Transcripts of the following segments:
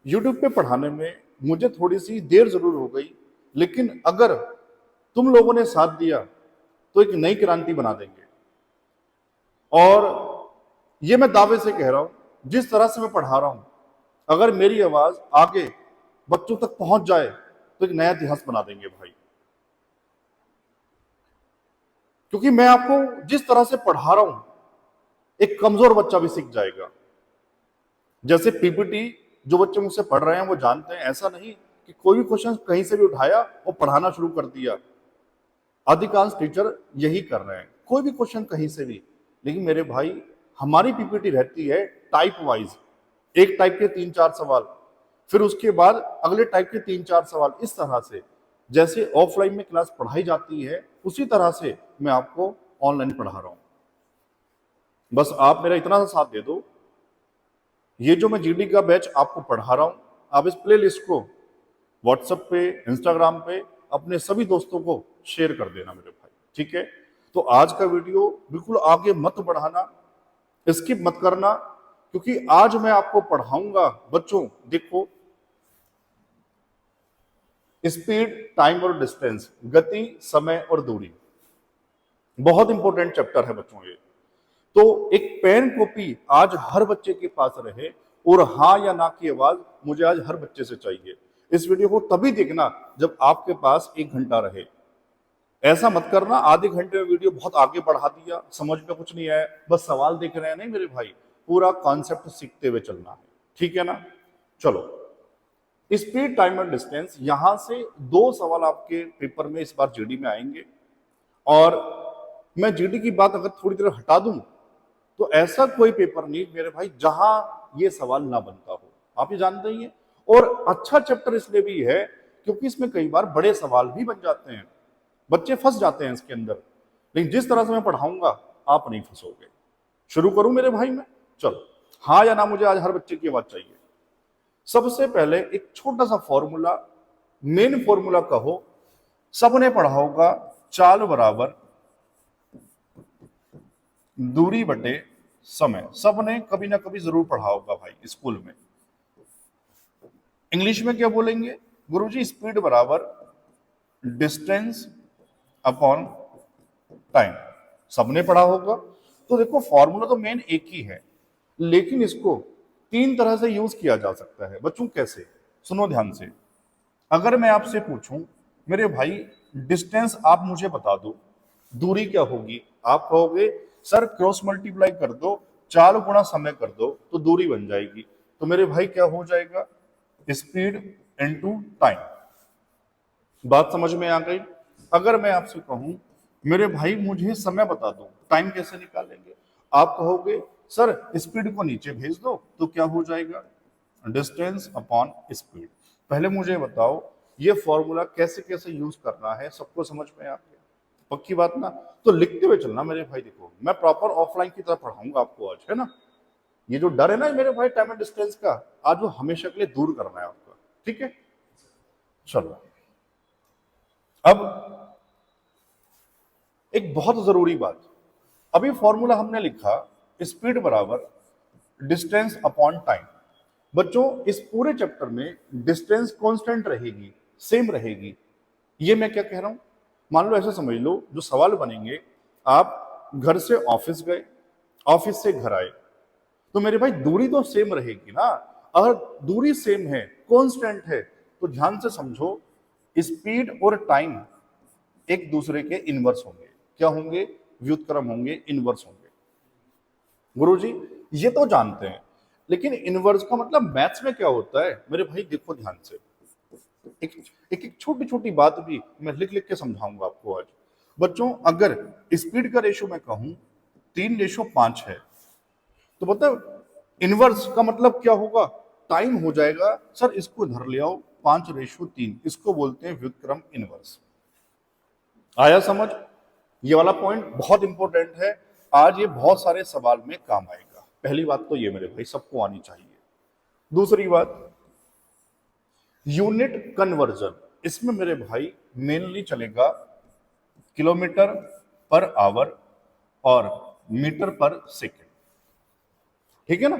YouTube पे पढ़ाने में मुझे थोड़ी सी देर जरूर हो गई, लेकिन अगर तुम लोगों ने साथ दिया तो एक नई क्रांति बना देंगे। और ये मैं दावे से कह रहा हूं, जिस तरह से मैं पढ़ा रहा हूं, अगर मेरी आवाज आगे बच्चों तक पहुंच जाए तो एक नया इतिहास बना देंगे भाई। क्योंकि मैं आपको जिस तरह से पढ़ा रहा हूं, एक कमजोर बच्चा भी सीख जाएगा। जैसे पीपीटी जो बच्चे मुझसे पढ़ रहे हैं वो जानते हैं, ऐसा नहीं कि कोई भी क्वेश्चन कहीं से भी उठाया और पढ़ाना शुरू कर दिया। अधिकांश टीचर यही कर रहे हैं, कोई भी क्वेश्चन कहीं से भी। लेकिन मेरे भाई, हमारी पीपीटी रहती है टाइप वाइज, एक टाइप के 3-4 सवाल, फिर उसके बाद अगले टाइप के 3-4 सवाल। इस तरह से जैसे ऑफलाइन में क्लास पढ़ाई जाती है, उसी तरह से मैं आपको ऑनलाइन पढ़ा रहा हूं। बस आप मेरा इतना सा साथ दे दो। ये जो मैं जीडी का बैच आपको पढ़ा रहा हूं, आप इस प्ले लिस्ट को व्हाट्सएप पे, इंस्टाग्राम पे अपने सभी दोस्तों को शेयर कर देना मेरे भाई, ठीक है। तो आज का वीडियो बिल्कुल आगे मत बढ़ाना, स्किप मत करना, क्योंकि आज मैं आपको पढ़ाऊंगा बच्चों, देखो, स्पीड, टाइम और डिस्टेंस, गति, समय और दूरी। बहुत इंपॉर्टेंट चैप्टर है बच्चों ये। तो एक पेन कॉपी आज हर बच्चे के पास रहे, और हाँ या ना की आवाज मुझे आज हर बच्चे से चाहिए। इस वीडियो को तभी देखना जब आपके पास 1 घंटा रहे। ऐसा मत करना आधे घंटे में वीडियो बहुत आगे बढ़ा दिया, समझ में कुछ नहीं आया, बस सवाल देख रहे हैं। नहीं मेरे भाई, पूरा कॉन्सेप्ट सीखते हुए चलना है, ठीक है ना। चलो, स्पीड, टाइम और डिस्टेंस, यहां से 2 सवाल आपके पेपर में इस बार जीडी में आएंगे। और मैं जीडी की बात अगर थोड़ी देर हटा दूं, तो ऐसा कोई पेपर नहीं मेरे भाई जहां ये सवाल ना बनता हो, आप ये जानते ही हैं। और अच्छा चैप्टर इसलिए भी है क्योंकि इसमें कई बार बड़े सवाल भी बन जाते हैं, बच्चे फंस जाते हैं इसके अंदर। लेकिन जिस तरह से मैं पढ़ाऊंगा आप नहीं फंसोगे। शुरू करूं मेरे भाई मैं? चलो, हाँ या ना मुझे आज हर बच्चे की आवाज चाहिए। सबसे पहले एक छोटा सा फॉर्मूला, मेन फॉर्मूला कहो, सबने पढ़ा होगा, चाल बराबर दूरी बटे समय। सबने कभी ना कभी जरूर पढ़ा होगा भाई स्कूल में। इंग्लिश में क्या बोलेंगे गुरुजी? स्पीड बराबर डिस्टेंस अपॉन टाइम। सबने पढ़ा होगा। तो देखो, फॉर्मूला तो मेन एक ही है, लेकिन इसको 3 तरह से यूज किया जा सकता है बच्चों। कैसे? सुनो ध्यान से। अगर मैं आपसे पूछूं मेरे भाई, डिस्टेंस आप मुझे बता दो, दूरी क्या होगी? आप कहोगे सर क्रॉस मल्टीप्लाई कर दो, 4 गुणा समय कर दो तो दूरी बन जाएगी। तो मेरे भाई क्या हो जाएगा? Speed into time. बात समझ में आ गई? अगर मैं आपसे कहूं मेरे भाई मुझे समय बता दो, टाइम कैसे निकालेंगे? आप कहोगे सर स्पीड को नीचे भेज दो, तो क्या हो जाएगा? Distance upon speed. पहले मुझे बताओ ये फॉर्मूला कैसे कैसे यूज करना है, सबको समझ में आ गया? पक्की बात ना? तो लिखते हुए चलना मेरे भाई। देखो, मैं प्रॉपर ऑफलाइन की तरह पढ़ाऊंगा आपको आज, है ना। ये जो डर है ना मेरे भाई टाइम एंड डिस्टेंस का, आज वो हमेशा के लिए दूर करना है आपका, ठीक है। चलो, अब एक बहुत जरूरी बात। अभी फॉर्मूला हमने लिखा, स्पीड बराबर डिस्टेंस अपॉन टाइम। बच्चों, इस पूरे चैप्टर में डिस्टेंस कांस्टेंट रहेगी, सेम रहेगी। ये मैं क्या कह रहा हूं? मान लो, ऐसा समझ लो, जो सवाल बनेंगे, आप घर से ऑफिस गए, ऑफिस से घर आए, तो मेरे भाई दूरी तो सेम रहेगी ना। अगर दूरी सेम है, कांस्टेंट है, तो ध्यान से समझो, स्पीड और टाइम एक दूसरे के इनवर्स होंगे। क्या होंगे? व्युत्क्रम होंगे, इनवर्स होंगे। गुरुजी ये तो जानते हैं, लेकिन इनवर्स का मतलब मैथ्स में क्या होता है? मेरे भाई देखो ध्यान से, एक एक छोटी छोटी बात भी मैं लिख लिख के समझाऊंगा आपको आज। बच्चों, अगर स्पीड का रेशो मैं कहूं 3:5 है, तो मतलब इनवर्स का मतलब क्या होगा? टाइम हो जाएगा सर, इसको इधर ले आओ, 5:3। इसको बोलते हैं व्युत्क्रम इनवर्स। आया समझ? ये वाला पॉइंट बहुत इंपॉर्टेंट है, आज ये बहुत सारे सवाल में काम आएगा। पहली बात तो ये मेरे भाई सबको आनी चाहिए। दूसरी बात, यूनिट कन्वर्जन। इसमें मेरे भाई मेनली चलेगा किलोमीटर पर आवर और मीटर पर सेकेंड, ठीक है ना।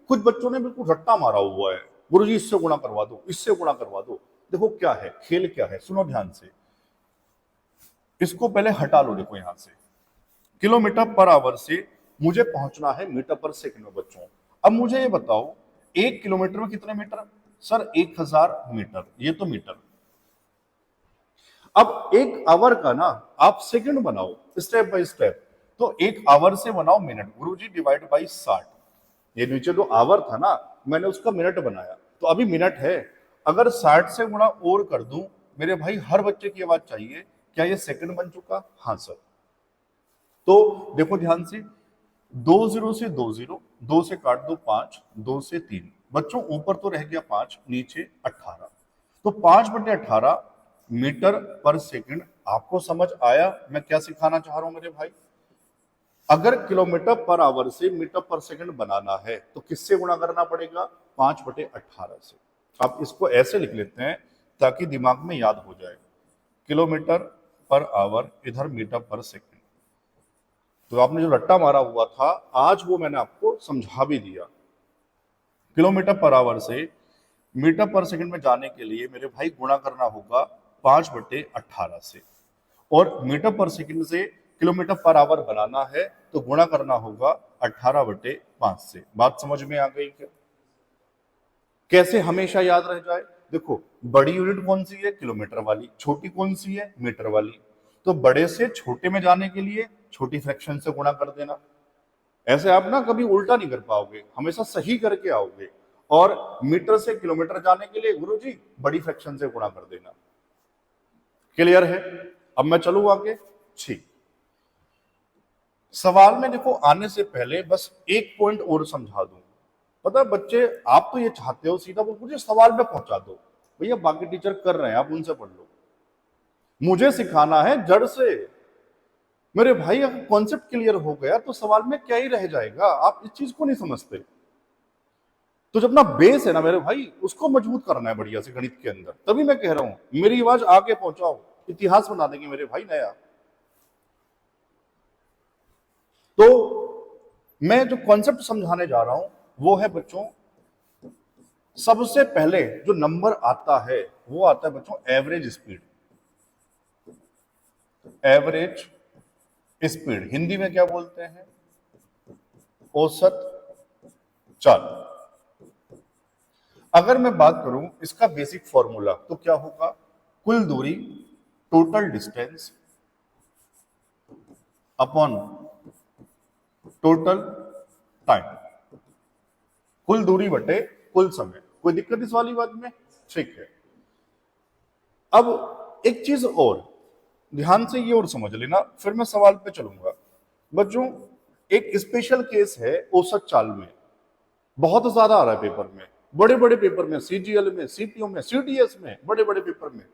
कुछ बच्चों ने बिल्कुल रट्टा मारा हुआ है, गुरुजी इससे गुणा करवा दो, इससे गुणा करवा दो। देखो क्या है, खेल क्या है, सुनो ध्यान से। इसको पहले हटा लो, देखो यहां से किलोमीटर पर आवर से मुझे पहुंचना है मीटर पर सेकंड में बच्चों। अब मुझे ये बताओ 1 किलोमीटर में कितने मीटर? सर 1000 मीटर, ये तो मीटर। अब 1 आवर का ना आप सेकंड बनाओ स्टेप बाय स्टेप, तो 1 आवर से बनाओ मिनट, गुरुजी डिवाइड बाई 60। ये नीचे जो आवर था ना मैंने उसका मिनट बनाया, तो अभी मिनट है। अगर 60 से गुणा और कर दूं मेरे भाई, हर बच्चे की आवाज चाहिए, क्या ये सेकंड बन चुका? हाँ सर। तो देखो ध्यान से, 20 से 20, 2 से काट दो 5, 2 से 3 बच्चों, ऊपर तो रह गया 5, नीचे 18, तो 5/18 मीटर पर सेकंड। आपको समझ आया मैं क्या सिखाना चाह रहा हूं मेरे भाई? अगर किलोमीटर पर आवर से मीटर पर सेकंड बनाना है तो किससे गुणा करना पड़ेगा? 5/18 से। आप इसको ऐसे लिख लेते हैं ताकि दिमाग में याद हो जाए, किलोमीटर पर आवर इधर मीटर पर सेकंड। तो आपने जो रट्टा मारा हुआ था आज वो मैंने आपको समझा भी दिया। किलोमीटर पर आवर से मीटर पर सेकंड में जाने के लिए मेरे भाई गुणा करना होगा 5/18 से, और मीटर पर सेकंड से किलोमीटर पर आवर बनाना है तो गुणा करना होगा 18/5 से। बात समझ में आ गई क्या? कैसे हमेशा याद रह जाए? देखो बड़ी यूनिट कौन सी है? किलोमीटर वाली। छोटी कौन सी है? मीटर वाली। तो बड़े से छोटे में जाने के लिए छोटी फ्रैक्शन से गुणा कर देना। ऐसे आप ना कभी उल्टा नहीं कर पाओगे, हमेशा सही करके आओगे। और मीटर से किलोमीटर जाने के लिए गुरुजी बड़ी फ्रैक्शन से गुणा कर देना। क्लियर है? अब मैं चलूं आगे। ठीक, सवाल में देखो आने से पहले बस एक पॉइंट और समझा दूं। पता है बच्चे, आप तो ये चाहते हो सीधा वो मुझे सवाल में पहुंचा दो, भैया बाकी टीचर कर रहे हैं आप उनसे पढ़ लो, मुझे सिखाना है जड़ से। मेरे भाई अगर कॉन्सेप्ट क्लियर हो गया तो सवाल में क्या ही रह जाएगा? आप इस चीज को नहीं समझते। तो जब ना बेस है ना मेरे भाई, उसको मजबूत करना है बढ़िया से गणित के अंदर। तभी मैं कह रहा हूं मेरी आवाज आगे पहुंचाओ, इतिहास बना देंगे मेरे भाई नया। तो मैं जो कॉन्सेप्ट समझाने जा रहा हूं वो है बच्चों, सबसे पहले जो नंबर आता है वो आता है बच्चों average speed. Average speed Hindi में क्या बोलते हैं? औसत चाल। अगर मैं बात करूं इसका बेसिक फॉर्मूला तो क्या होगा? कुल दूरी, total distance upon total time. कुल दूरी बटे कुल समय। कोई दिक्कत इस वाली बात में? ठीक है। अब एक चीज और ध्यान से ये और समझ लेना, फिर मैं सवाल पे चलूंगा। बच्चों एक स्पेशल केस है औसत चाल में, बहुत ज्यादा आ रहा है पेपर में, बड़े बड़े पेपर में, सीजीएल में, सीपीओ में, सीटीएस में, बड़े बड़े पेपर में।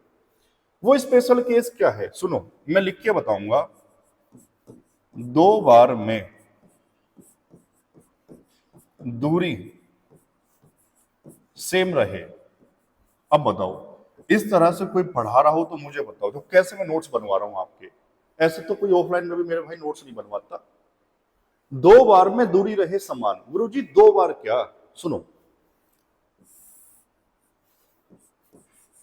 वो स्पेशल केस क्या है सुनो, मैं लिख के बताऊंगा। 2 बार में दूरी सेम रहे। अब बताओ इस तरह से कोई पढ़ा रहा हो तो मुझे बताओ, तो कैसे मैं नोट्स बनवा रहा हूं आपके? ऐसे तो कोई ऑफलाइन में भी मेरे भाई नोट्स नहीं बनवाता। 2 बार में दूरी रहे समान। गुरुजी 2 बार क्या? सुनो,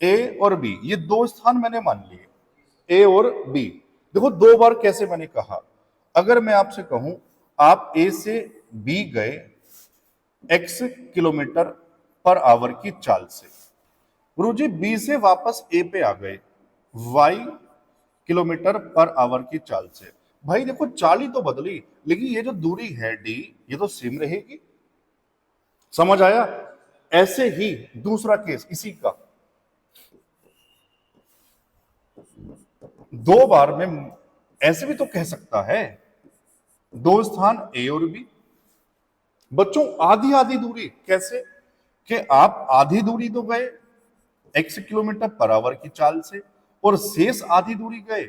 ए और बी ये 2 स्थान मैंने मान लिए, ए और बी। देखो 2 बार कैसे मैंने कहा? अगर मैं आपसे कहूं आप ए से बी गए x किलोमीटर पर आवर की चाल से, गुरुजी बी से वापस ए पे आ गए y किलोमीटर पर आवर की चाल से। भाई देखो चाल ही तो बदली, लेकिन ये जो दूरी है डी ये तो सेम रहेगी। समझ आया? ऐसे ही दूसरा केस इसी का, 2 बार में ऐसे भी तो कह सकता है 2 स्थान ए और बी। बच्चों आधी आधी दूरी कैसे? कि आप आधी दूरी तो गए x किलोमीटर पर आवर की चाल से, और शेष आधी दूरी गए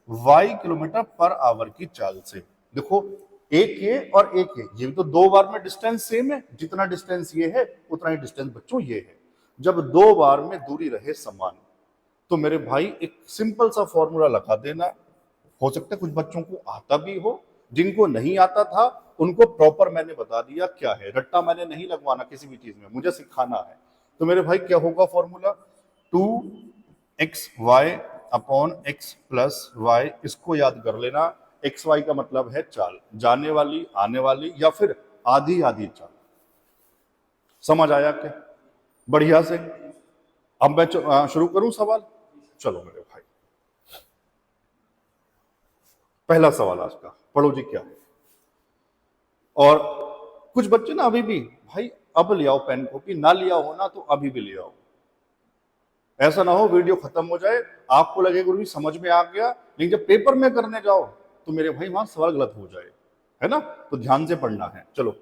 y किलोमीटर पर आवर की चाल से। देखो एक ये और एक ये भी तो 2 बार में डिस्टेंस सेम है। जितना डिस्टेंस ये है उतना ही डिस्टेंस बच्चों ये है। जब 2 बार में दूरी रहे समान तो मेरे भाई एक सिंपल सा फॉर्मूला लगा देना। हो सकता है कुछ बच्चों को आता भी हो, जिनको नहीं आता था उनको प्रॉपर मैंने बता दिया क्या है। रट्टा मैंने नहीं लगवाना किसी भी चीज में, मुझे सिखाना है। तो मेरे भाई क्या होगा formula, 2xy upon x plus y, इसको याद कर लेना। एक्स वाई का मतलब है चाल, जाने वाली, आने वाली, या फिर आधी आधी चाल। समझ आया क्या? बढ़िया से। अब मैं शुरू करूं सवाल। चलो मेरे भाई, पहला सवाल आज का पढ़ो जी क्या है। और कुछ बच्चे ना अभी भी भाई, अब ले आओ पेन कॉपी, ना लिया हो ना तो अभी भी ले आओ। ऐसा ना हो वीडियो खत्म हो जाए, आपको लगे गुरु जी समझ में आ गया, लेकिन जब पेपर में करने जाओ तो मेरे भाई वहां सवाल गलत हो जाए, है ना? तो ध्यान से पढ़ना है। चलो,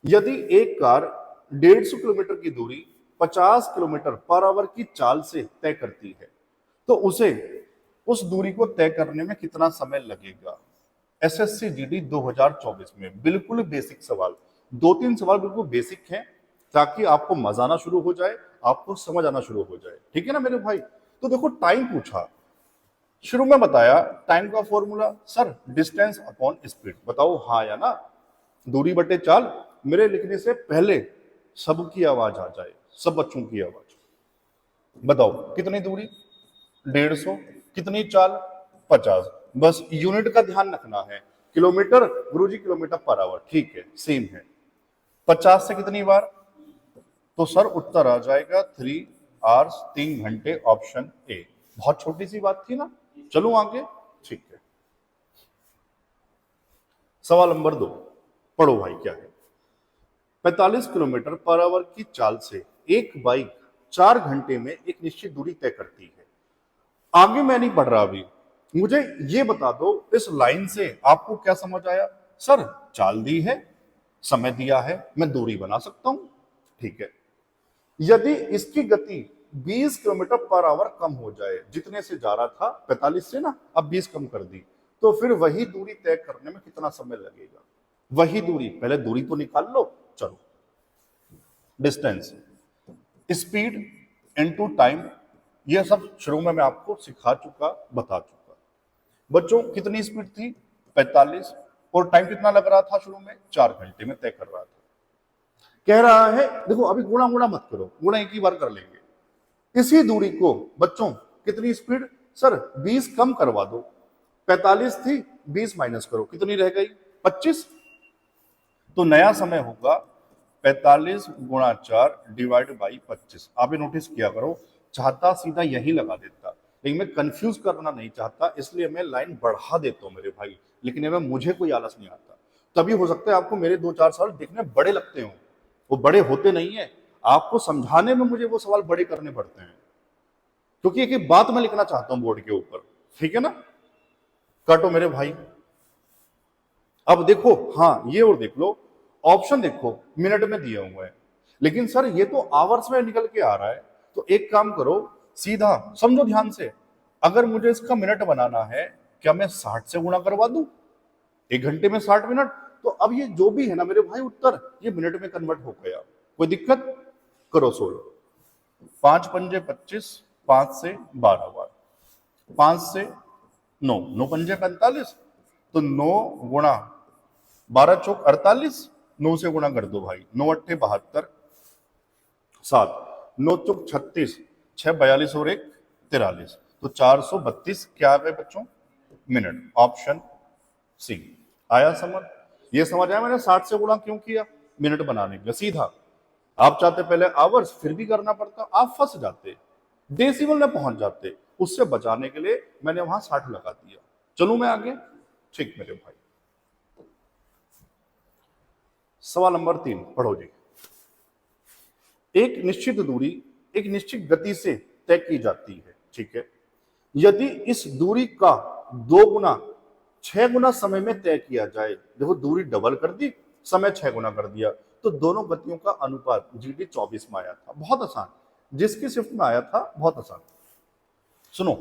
यदि एक कार 150 किलोमीटर की दूरी 50 किलोमीटर पर आवर की चाल से तय करती है, तो उसे उस दूरी को तय करने में कितना समय लगेगा? एसएससी जीडी 2024 में बिल्कुल बेसिक सवाल, 2-3 सवाल बिल्कुल बेसिक हैं, ताकि आपको मजा आना शुरू हो जाए, आपको समझ आना शुरू हो जाए। ठीक है ना मेरे भाई? तो देखो, टाइम पूछा, शुरू में बताया टाइम का formula, sir distance upon speed, बताओ हाँ या ना। दूरी बटे चाल, मेरे लिखने से पहले सबकी आवाज आ जाए, सब बच्चों की आवाज। बताओ कितनी दूरी? 150। कितनी चाल? 50। बस यूनिट का ध्यान रखना है, किलोमीटर गुरुजी किलोमीटर पर आवर, ठीक है, सेम है। 50 से कितनी बार? तो सर उत्तर आ जाएगा 3 आवर्स, 3 घंटे, ऑप्शन ए। बहुत छोटी सी बात थी ना। चलो आगे, ठीक है। सवाल नंबर 2, पढ़ो भाई क्या है। 45 किलोमीटर पर आवर की चाल से एक बाइक 4 घंटे में एक निश्चित दूरी तय करती है। आगे मैं नहीं पढ़ रहा अभी, मुझे ये बता दो इस लाइन से आपको क्या समझ आया? सर चाल दी है, समय दिया है, मैं दूरी बना सकता हूं, ठीक है। यदि इसकी गति 20 किलोमीटर पर आवर कम हो जाए, जितने से जा रहा था 45 से ना, अब 20 कम कर दी, तो फिर वही दूरी तय करने में कितना समय लगेगा? वही दूरी, पहले दूरी तो निकाल लो। चलो, डिस्टेंस, स्पीड इनटू टाइम, यह सब शुरू में मैं आपको सिखा चुका, बता चुका। बच्चों कितनी स्पीड थी? 45। और टाइम कितना लग रहा था शुरू में? 4 घंटे में तय कर रहा था। कह रहा है, देखो अभी गुणा गुणा मत करो, गुणा एक ही बार कर लेंगे। इसी दूरी को बच्चों कितनी स्पीड? सर 20 कम करवा दो, 45 थी, 20 माइनस करो, कितनी रह गई? 25। तो नया समय होगा 45 गुणा 4 डिवाइड बाई 25। आप ये नोटिस किया करो, चाहता सीधा यही लगा देता, लेकिन मैं कंफ्यूज करना नहीं चाहता, इसलिए मैं लाइन बढ़ा देता हूं मेरे भाई, लेकिन मैं मुझे कोई आलस नहीं आता। तभी हो सकता है आपको मेरे 2-4 सवाल दिखने बड़े लगते हो, वो बड़े होते नहीं है, आपको समझाने में मुझे वो सवाल बड़े करने पड़ते हैं, क्योंकि एक बात मैं लिखना चाहता हूं बोर्ड के ऊपर। ठीक है ना? काटो मेरे भाई। अब देखो, हाँ ये और देख लो, ऑप्शन देखो मिनट में दिए हुए हैं, लेकिन सर ये तो आवर्स में निकल के आ रहा है। तो एक काम करो, सीधा समझो ध्यान से, अगर मुझे इसका मिनट बनाना है, क्या मैं 60 से गुणा करवा दूं? 1 घंटे में 60 मिनट, तो अब ये जो भी है ना मेरे भाई उत्तर, ये मिनट में कन्वर्ट हो गया। कोई दिक्कत? करो सोल्व। 5 पंजे 25, 5 से 12 बार, 5 से 9, 9 पंजे 45, तो 9 गुणा 12 चौक 48, 9 से गुणा कर दो भाई, 9 अट्ठे 72, 7, 9 चौक 36, 6 42 और 1 43, तो 432 क्या आ गए बच्चों? Minute, option C. आया समझ? ये समझ आया मैंने 60 से गुणा क्यों किया? मिनट बनाने के लिए। सीधा आप चाहते पहले आवर्स, फिर भी करना पड़ता, आप फंस जाते, डेसिमल में पहुंच जाते, उससे बचाने के लिए मैंने वहां 60 लगा दिया। चलूं मैं आगे? ठीक मेरे भाई। सवाल नंबर 3 पढ़ो जी। एक निश्चित दूरी एक निश्चित गति से तय की जाती है, ठीक है। यदि इस दूरी का 2 गुना 6 गुना समय में तय किया जाए, देखो दूरी डबल कर दी, समय 6 गुना कर दिया, तो दोनों गतियों का अनुपात जीडी 24 में आया था। बहुत आसान, जिसकी शिफ्ट में आया था, बहुत आसान। सुनो,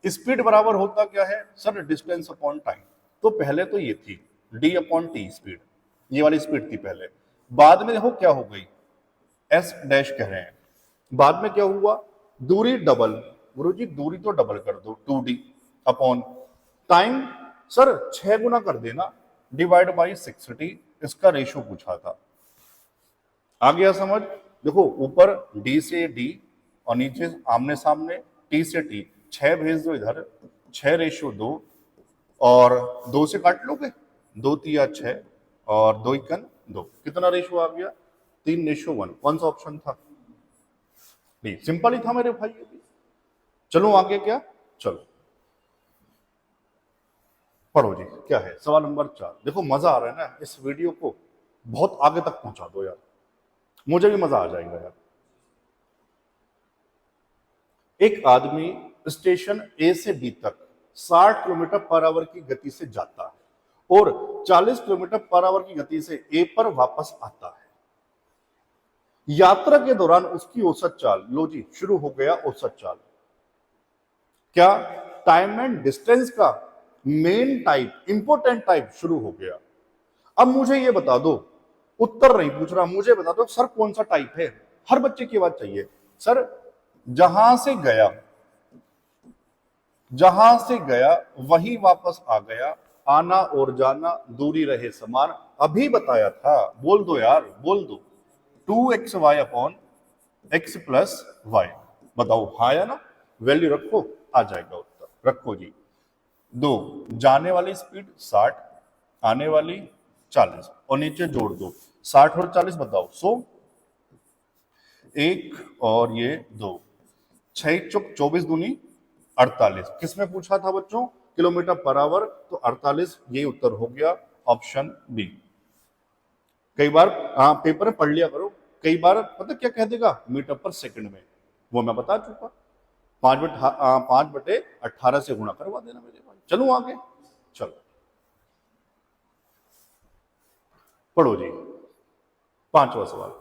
स्पीड बराबर होता क्या है? Sir distance upon time. तो पहले तो ये थी डी अपॉन टी स्पीड, ये वाली स्पीड थी पहले। बाद में देखो क्या हो गई, एस डैश कह रहे हैं। बाद में क्या हुआ? दूरी डबल, गुरुजी दूरी तो डबल कर दो, 2d अपॉन टाइम, सर 6 गुना कर देना, डिवाइड बाई 60, इसका रेशियो पूछा था। आ गया समझ? देखो ऊपर डी से डी और नीचे आमने सामने टी से टी, 6 भेज दो इधर, 6:2 और 2 से काट लोगे, 2×3 = 6 और 2×1 2, कितना रेशो आ गया? 3:1। कौन सा ऑप्शन था? नहीं, सिंपल ही था मेरे भाई। अभी चलो आगे, क्या? चलो पढ़ो जी, क्या है सवाल नंबर 4। देखो मजा आ रहा है ना, इस वीडियो को बहुत आगे तक पहुंचा दो यार, मुझे भी मजा आ जाएगा यार। एक आदमी स्टेशन ए से बी तक 60 किलोमीटर पर आवर की गति से जाता है और 40 किलोमीटर पर आवर की गति से ए पर वापस आता है। यात्रा के दौरान उसकी औसत चाल, लो जी शुरू हो गया औसत चाल। क्या? टाइम एंड डिस्टेंस का मेन टाइप, इंपोर्टेंट टाइप शुरू हो गया। अब मुझे ये बता दो, उत्तर नहीं पूछ रहा, मुझे बता दो सर कौन सा टाइप है। हर बच्चे की बात चाहिए सर। जहां से गया, जहां से गया वहीं वापस आ गया, आना और जाना दूरी रहे समान, अभी बताया था। बोल दो यार, बोल दो। 2xy/x + y। बताओ हाँ या ना? वैल्यू रखो, आ जाएगा उत्तर। रखो जी। 2, जाने वाली स्पीड 60, आने वाली 40 और नीचे जोड़ दो 60 और 40, बताओ 100। 1 और ये 2, 6×4 = 24, 48। किसमें पूछा था बच्चों? किलोमीटर पर आवर, तो 48 ये उत्तर हो गया, ऑप्शन बी। कई बार पेपर में पढ़ लिया करो, कई बार पता क्या कह देगा? मीटर पर सेकंड में, वो मैं बता चुका। 5/18 से गुणा करवा देना मेरे भाई। चलो आगे, चलो पढ़ो जी। 5वां सवाल।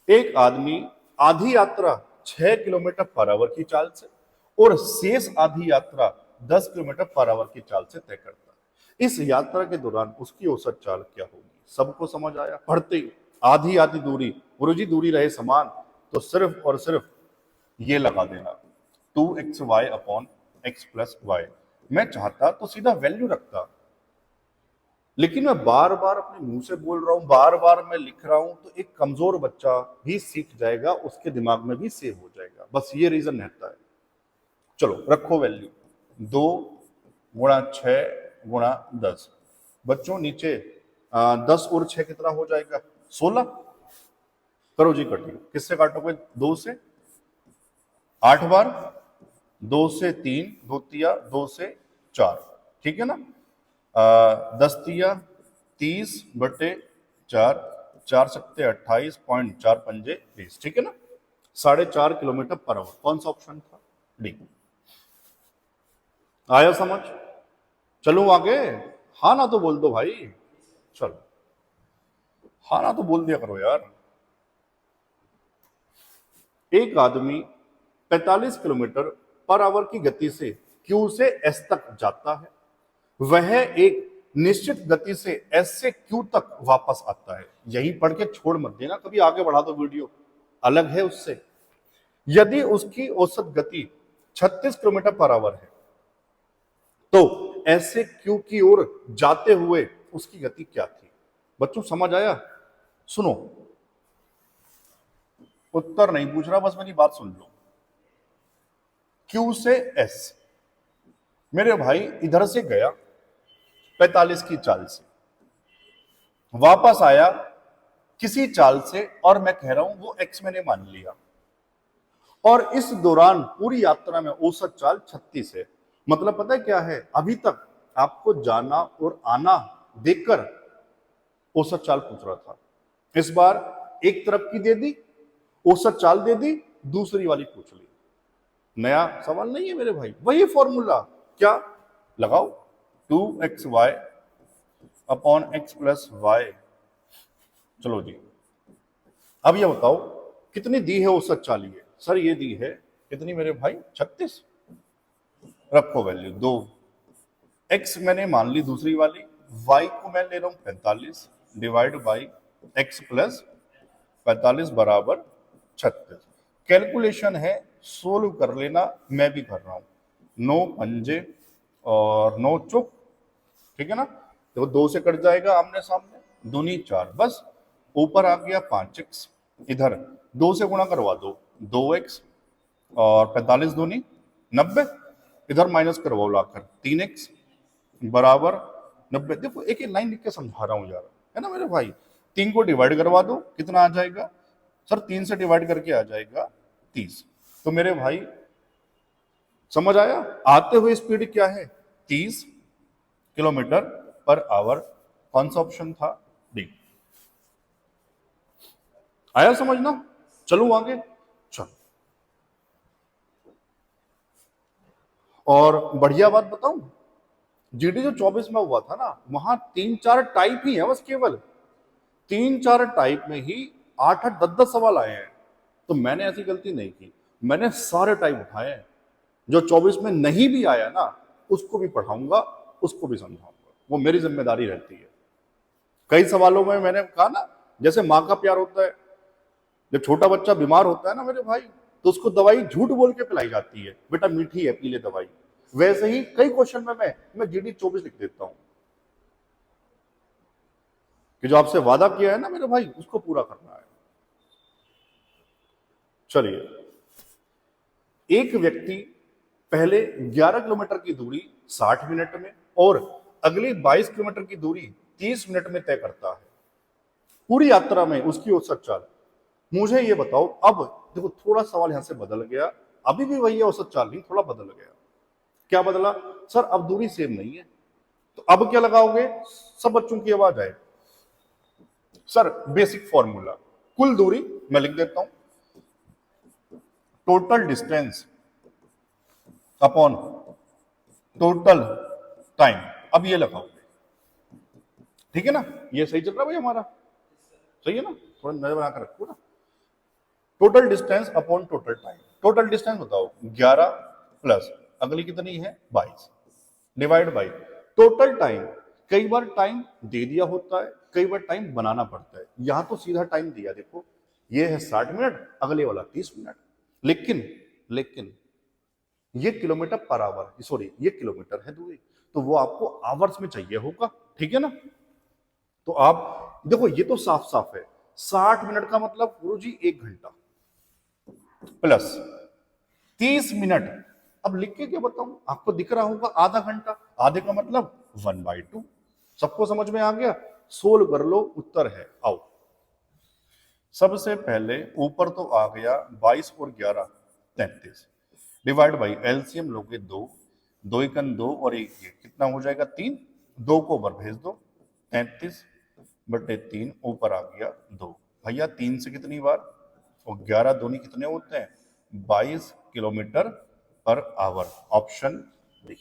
एक आदमी आधी यात्रा 6 किलोमीटर पर आवर की चाल से और शेष आधी यात्रा 10 किलोमीटर पर आवर की चाल से तय करता है। इस यात्रा के दौरान उसकी औसत चाल क्या होगी? सबको समझ आया? पढ़ते ही आधी आधी दूरी, गुरुजी दूरी रहे समान, तो सिर्फ और सिर्फ ये लगा देना 2xy/x + y। मैं चाहता तो सीधा वैल्यू रखता, लेकिन मैं बार बार अपने मुंह से बोल रहा हूं, बार बार मैं लिख रहा हूं, तो एक कमजोर बच्चा भी सीख जाएगा, उसके दिमाग में भी सेव हो जाएगा, बस ये रीजन रहता है। चलो रखो वैल्यू, 2×6×10। बच्चों नीचे 10 और 6 कितना हो जाएगा? 16। करो जी कटिंग, किससे काटोगे? 2 से 8 बार, 2 से 3, 2 से 4, ठीक है ना? 10×3 = 30/4, 4×7 = 28, 4×5 = 20, ठीक है ना? 4.5 किलोमीटर पर आवर। कौन सा ऑप्शन था? डी। आया समझ? चलो आगे। हाँ ना तो बोल दो भाई, चलो हाँ ना तो बोल दिया करो यार। एक आदमी 45 किलोमीटर पर आवर की गति से Q से S तक जाता है, वह एक निश्चित गति से S से Q तक वापस आता है। यही पढ़ के छोड़ मत देना, कभी आगे बढ़ा दो, वीडियो अलग है उससे। यदि उसकी औसत गति 36 किलोमीटर पर आवर है, तो S से Q की ओर जाते हुए उसकी गति क्या थी? बच्चों समझ आया? सुनो, उत्तर नहीं पूछ रहा, बस मेरी बात सुन लो। Q से S, मेरे भाई इधर से गया 45 की चाल से, वापस आया किसी चाल से, और मैं कह रहा हूं वो x मैंने मान लिया, और इस दौरान पूरी यात्रा में औसत चाल 36 है। मतलब पता है क्या है? अभी तक आपको जाना और आना देखकर औसत चाल पूछ रहा था, इस बार एक तरफ की दे दी, औसत चाल दे दी, दूसरी वाली पूछ ली। नया सवाल नहीं है मेरे भाई, वही फॉर्मूला। क्या लगाओ? 2xy/x + y। चलो जी, अब ये बताओ कितनी दी है औसत चाल? ये सर ये दी है कितनी मेरे भाई? 36। रखो वैल्यू 2, x मैंने मान ली दूसरी वाली, y को मैं ले रहा हूं 45, डिवाइड बाई x + 45 = 36। कैलकुलेशन है, सोल्व कर लेना, मैं भी कर रहा हूं। 9 पंजे और 9 चौक, ठीक है ना? तो 2 से कट जाएगा आमने सामने, दूनी 4, बस ऊपर आ गया 5x, इधर 2 से गुणा करवा दो, 2x और 45 दूनी 90, इधर माइनस करवाओ लाकर 3x बराबर 90। देखो एक एक लाइन लिख के समझा रहा हूं यार, है ना मेरे भाई। 3 को डिवाइड करवा दो, कितना आ जाएगा सर? 3 से डिवाइड करके आ जाएगा 30। तो मेरे भाई समझ आया, आते हुए स्पीड क्या है? 30 किलोमीटर पर आवर। कौन सा ऑप्शन था? डी। आया समझना? चलो आगे, चल। और बढ़िया बात बताऊं, जीडी जो 24 में हुआ था ना, वहां 3-4 टाइप ही है बस, केवल 3-4 टाइप में ही 8-8 10-10 सवाल आए हैं। तो मैंने ऐसी गलती नहीं की, मैंने सारे टाइप उठाए हैं। जो 24 में नहीं भी आया ना, उसको भी पढ़ाऊंगा, उसको भी समझाऊंगा, वो मेरी जिम्मेदारी रहती है। कई सवालों में मैंने कहा ना, जैसे माँ का प्यार होता है, जब छोटा बच्चा बीमार होता है ना मेरे भाई, तो उसको दवाई झूठ बोल के पिलाई जाती है, बेटा मीठी है पी ले दवाई। वैसे ही कई क्वेश्चन में मैं जीडी 24 लिख देता हूं कि जो आपसे वादा किया है ना मेरे भाई, उसको पूरा करना है। चलिए, एक व्यक्ति पहले 11 किलोमीटर की दूरी 60 मिनट में और अगली 22 किलोमीटर की दूरी 30 मिनट में तय करता है। पूरी यात्रा में उसकी औसत चाल। मुझे ये बताओ, अब देखो थोड़ा सवाल यहां से बदल गया, अभी भी वही है औसत चाल, नहीं थोड़ा बदल गया। क्या बदला सर? अब दूरी सेम नहीं है, तो अब क्या लगाओगे? सब बच्चों की आवाज आए सर, बेसिक फॉर्मूला, कुल दूरी मैं लिख देता हूं, total distance upon total time. अब ये लगाओगे, ठीक है ना? ये सही चल रहा है भाई हमारा? सही है ना? थोड़ा नजर बना कर रखो ना। Total distance upon total time. Total distance बताओ, 11 प्लस अगली कितनी है 22 डिवाइड बाई टोटल टाइम। कई बार टाइम दे दिया होता है, कई बार टाइम बनाना पड़ता है। यहां तो सीधा टाइम दिया, देखो ये है 60 मिनट, अगले वाला 30 मिनट। लेकिन ये किलोमीटर पर आवर, सॉरी ये किलोमीटर है दूरी, तो वो आपको आवर्स में चाहिए होगा, ठीक है ना? तो आप देखो ये तो साफ साफ है, 60 मिनट का मतलब गुरुजी 1 घंटा प्लस 30 मिनट। अब लिख के क्या बताऊं, आपको दिख रहा होगा आधा घंटा, आधे का मतलब 1/2। सबको समझ में आ गया? सोल्व कर लो, उत्तर है। आओ, सबसे पहले ऊपर तो आ गया 22 और 11 33 डिवाइड बाई एलसीएम लोगे 2, 2 एकन 2 और 1 ये कितना हो जाएगा 3, 2 को ऊपर भेज दो, 33/3 ऊपर आ गया 2। भैया 3 से कितनी बार और 11 दूनी कितने होते हैं? 22 kilometre per hour. Option D.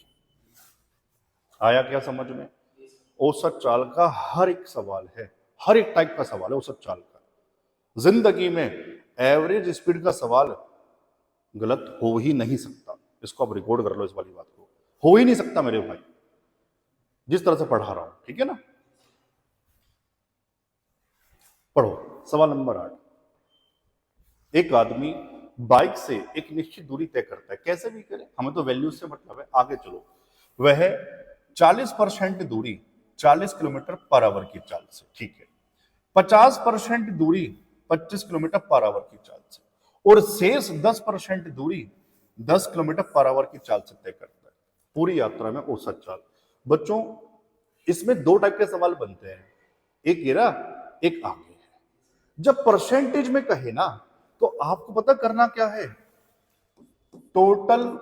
आया क्या समझ में? औसत चाल का हर एक सवाल है, हर एक टाइप का सवाल है औसत चाल का। जिंदगी में एवरेज स्पीड का सवाल गलत हो ही नहीं सकता। इसको आप रिकॉर्ड कर लो, इस वाली बात को, हो ही नहीं सकता मेरे भाई, जिस तरह से पढ़ा रहा हूं, ठीक है ना? पढ़ो सवाल नंबर 8। एक आदमी बाइक से एक निश्चित दूरी तय करता है, कैसे भी करे, हमें तो वैल्यू से मतलब है। आगे चलो, वह 40% दूरी 40 किलोमीटर पर आवर की चाल से, ठीक है, 50% दूरी 25 किलोमीटर पर आवर की चाल से और शेष 10% दूरी 10 किलोमीटर पर आवर की चाल से तय करता है पूरी यात्रा में औसत चाल। बच्चों इसमें 2 टाइप के सवाल बनते हैं, एक ये रहा, एक आगे है। जब परसेंटेज में कहे ना, तो आपको पता करना क्या है, टोटल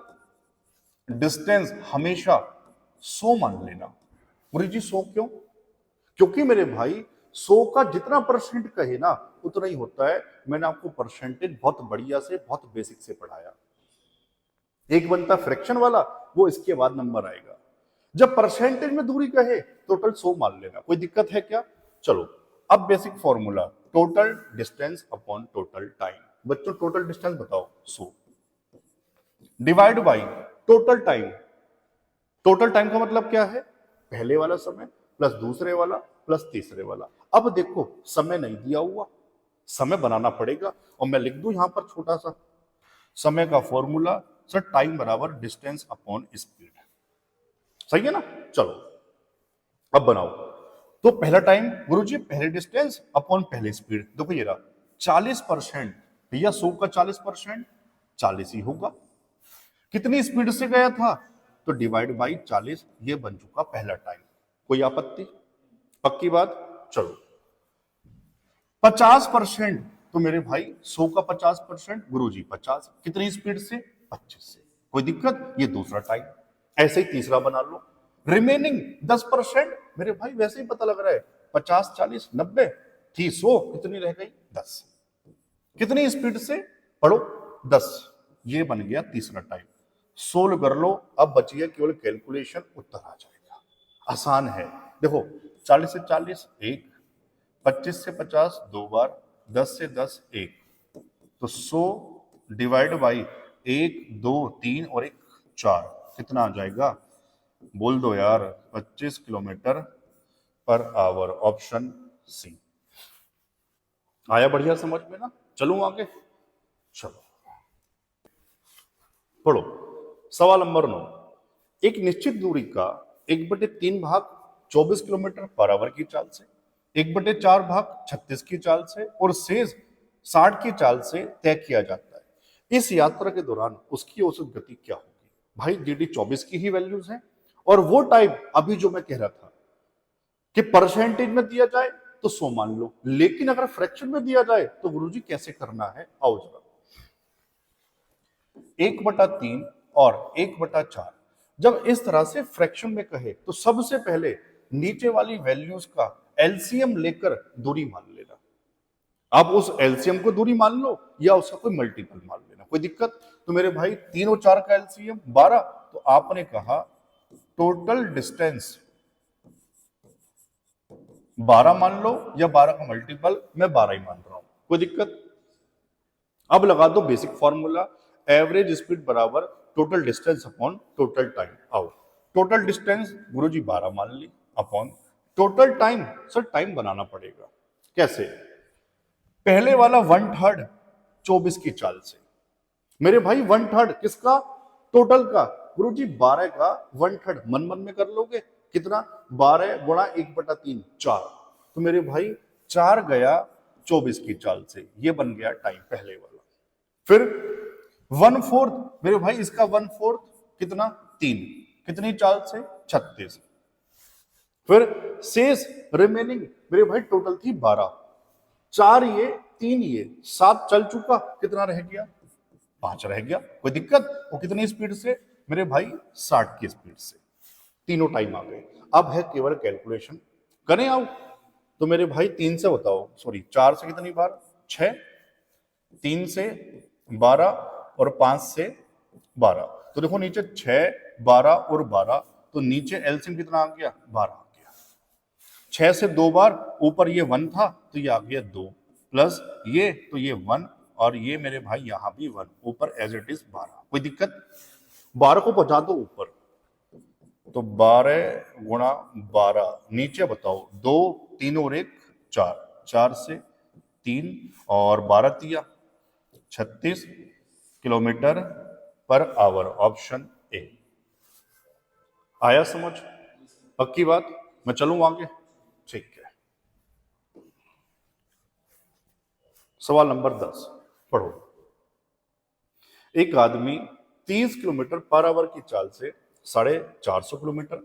डिस्टेंस हमेशा 100 मान लेना। गुरु जी 100 क्यों? क्योंकि मेरे भाई 100 का जितना परसेंट कहे ना उतना ही होता है। मैंने आपको परसेंटेज बहुत बढ़िया से, बहुत बेसिक से पढ़ाया। एक बनता फ्रैक्शन वाला, वो इसके बाद नंबर आएगा। जब परसेंटेज में दूरी कहे टोटल 100 मान लेना, कोई दिक्कत है क्या? चलो, अब basic formula, total distance upon total time. बच्चों टोटल डिस्टेंस बताओ 100 divide by total time. Total time का मतलब क्या है? पहले वाला समय प्लस दूसरे वाला प्लस तीसरे वाला। अब देखो समय नहीं दिया हुआ, समय बनाना पड़ेगा, और मैं लिख दूं यहां पर छोटा सा समय का फॉर्मूला, सर टाइम बराबर डिस्टेंस अपॉन स्पीड। सही है ना? चलो अब बनाओ। तो पहला टाइम गुरुजी पहले डिस्टेंस अपॉन पहले स्पीड, देखो ये रहा 40%, भैया 100 का 40% 40 ही होगा। कितनी स्पीड से गया था, तो डिवाइड बाई 40, ये बन चुका पहला टाइम। कोई आपत्ति? पक्की बात। चलो 50%, तो मेरे भाई 100 का 50%, गुरुजी 50, कितनी स्पीड से, 25 से। कोई दिक्कत? ये दूसरा टाइम। ऐसे ही तीसरा बना लो। रिमेनिंग 10%, मेरे भाई वैसे ही पता लग रहा है, 50 40 90 थी 100, कितनी रह गई, 10। कितनी स्पीड से, पढ़ो, 10। ये बन गया तीसरा टाइम। सोल्व कर लो, अब बची है केवल कैलकुलेशन, उत्तर आ जाएगा। आसान है। देखो 40 से 40 1, 25 से 50 दो बार, 10 से 10 1, तो 100 डिवाइड बाई 1 2 3 और 1 4, कितना आ जाएगा, बोल दो यार, 25 kilometre per hour. Option C. आया बढ़िया समझ में ना? चलूं आगे? चलो पढ़ो। सवाल नंबर 9। एक निश्चित दूरी का 1/3 भाग 24 किलोमीटर पर आवर की चाल से, 1/4 भाग 36 की चाल से और शेष 60 की चाल से तय किया जाता है। इस यात्रा के दौरान उसकी औसत गति क्या होगी? भाई डी 24 की ही वैल्यूज हैं, और वो टाइप अभी जो मैं कह रहा था कि परसेंटेज में दिया जाए तो 100 मान लो, लेकिन अगर फ्रैक्शन में दिया जाए तो गुरुजी कैसे करना है, आओ जरा। 1/3 और 1/4 जब इस तरह से फ्रैक्शन में कहे तो सबसे पहले नीचे वाली वैल्यूज का एलसीएम लेकर दूरी मान लेना। आप उस एलसीएम को दूरी मान लो या उसका कोई मल्टीपल मान लेना, कोई दिक्कत? तो मेरे भाई 3 और 4 का एलसीएम 12, तो आपने कहा टोटल डिस्टेंस 12 मान लो, या 12 का मल्टीपल, मैं 12 ही मान रहा हूं, कोई दिक्कत? अब लगा दो बेसिक फॉर्मूला, एवरेज स्पीड बराबर total distance upon total time. आओ, टोटल डिस्टेंस गुरुजी 12 मान ली, upon total time, sir time बनाना पड़ेगा। कैसे? पहले वाला 1/3 24 की चाल से, मेरे भाई 1/3 किसका, टोटल का, गुरुजी 12 का 1/3 मन मन में कर लोगे, कितना, 12 गुणा 1/3 4, तो मेरे भाई 4 गया 24 की चाल से, ये बन गया टाइम पहले वाला। फिर 1/4, मेरे भाई इसका 1/4 कितना, 3, कितनी चाल से, 36। फिर शेष रिमेनिंग मेरे भाई टोटल थी 12, 4 ये 3 ये 7 चल चुका, कितना रह गया, 5 रह गया। कोई दिक्कत? वो कितनी स्पीड से, मेरे भाई 60 की स्पीड से। तीनों टाइम आ गए। अब है केवल कैलकुलेशन, करें आओ। तो मेरे भाई 3 से बताओ, सॉरी 4 से कितनी बार, 6, 3 से 12 और 5 से 12, तो देखो नीचे 6 12 और 12, तो नीचे एलसीएम कितना आ गया, 12 आ गया। 6 से 2 बार, ऊपर ये 1 था तो ये आ गया 2, प्लस ये तो ये 1, और ये मेरे भाई यहां भी 1, ऊपर एज इट इज 12। कोई दिक्कत? 12 को पहुंचा दो ऊपर, तो 12 गुणा 12, नीचे बताओ 2 3 और 1 4, 4 से 3 और 12 तिया 36 kilometre per hour. Option A. आया समझ? पक्की बात? मैं चलूं आगे? ठीक है। सवाल नंबर 10 पढ़ो। एक आदमी 30 किलोमीटर पर आवर की चाल से 450 किलोमीटर,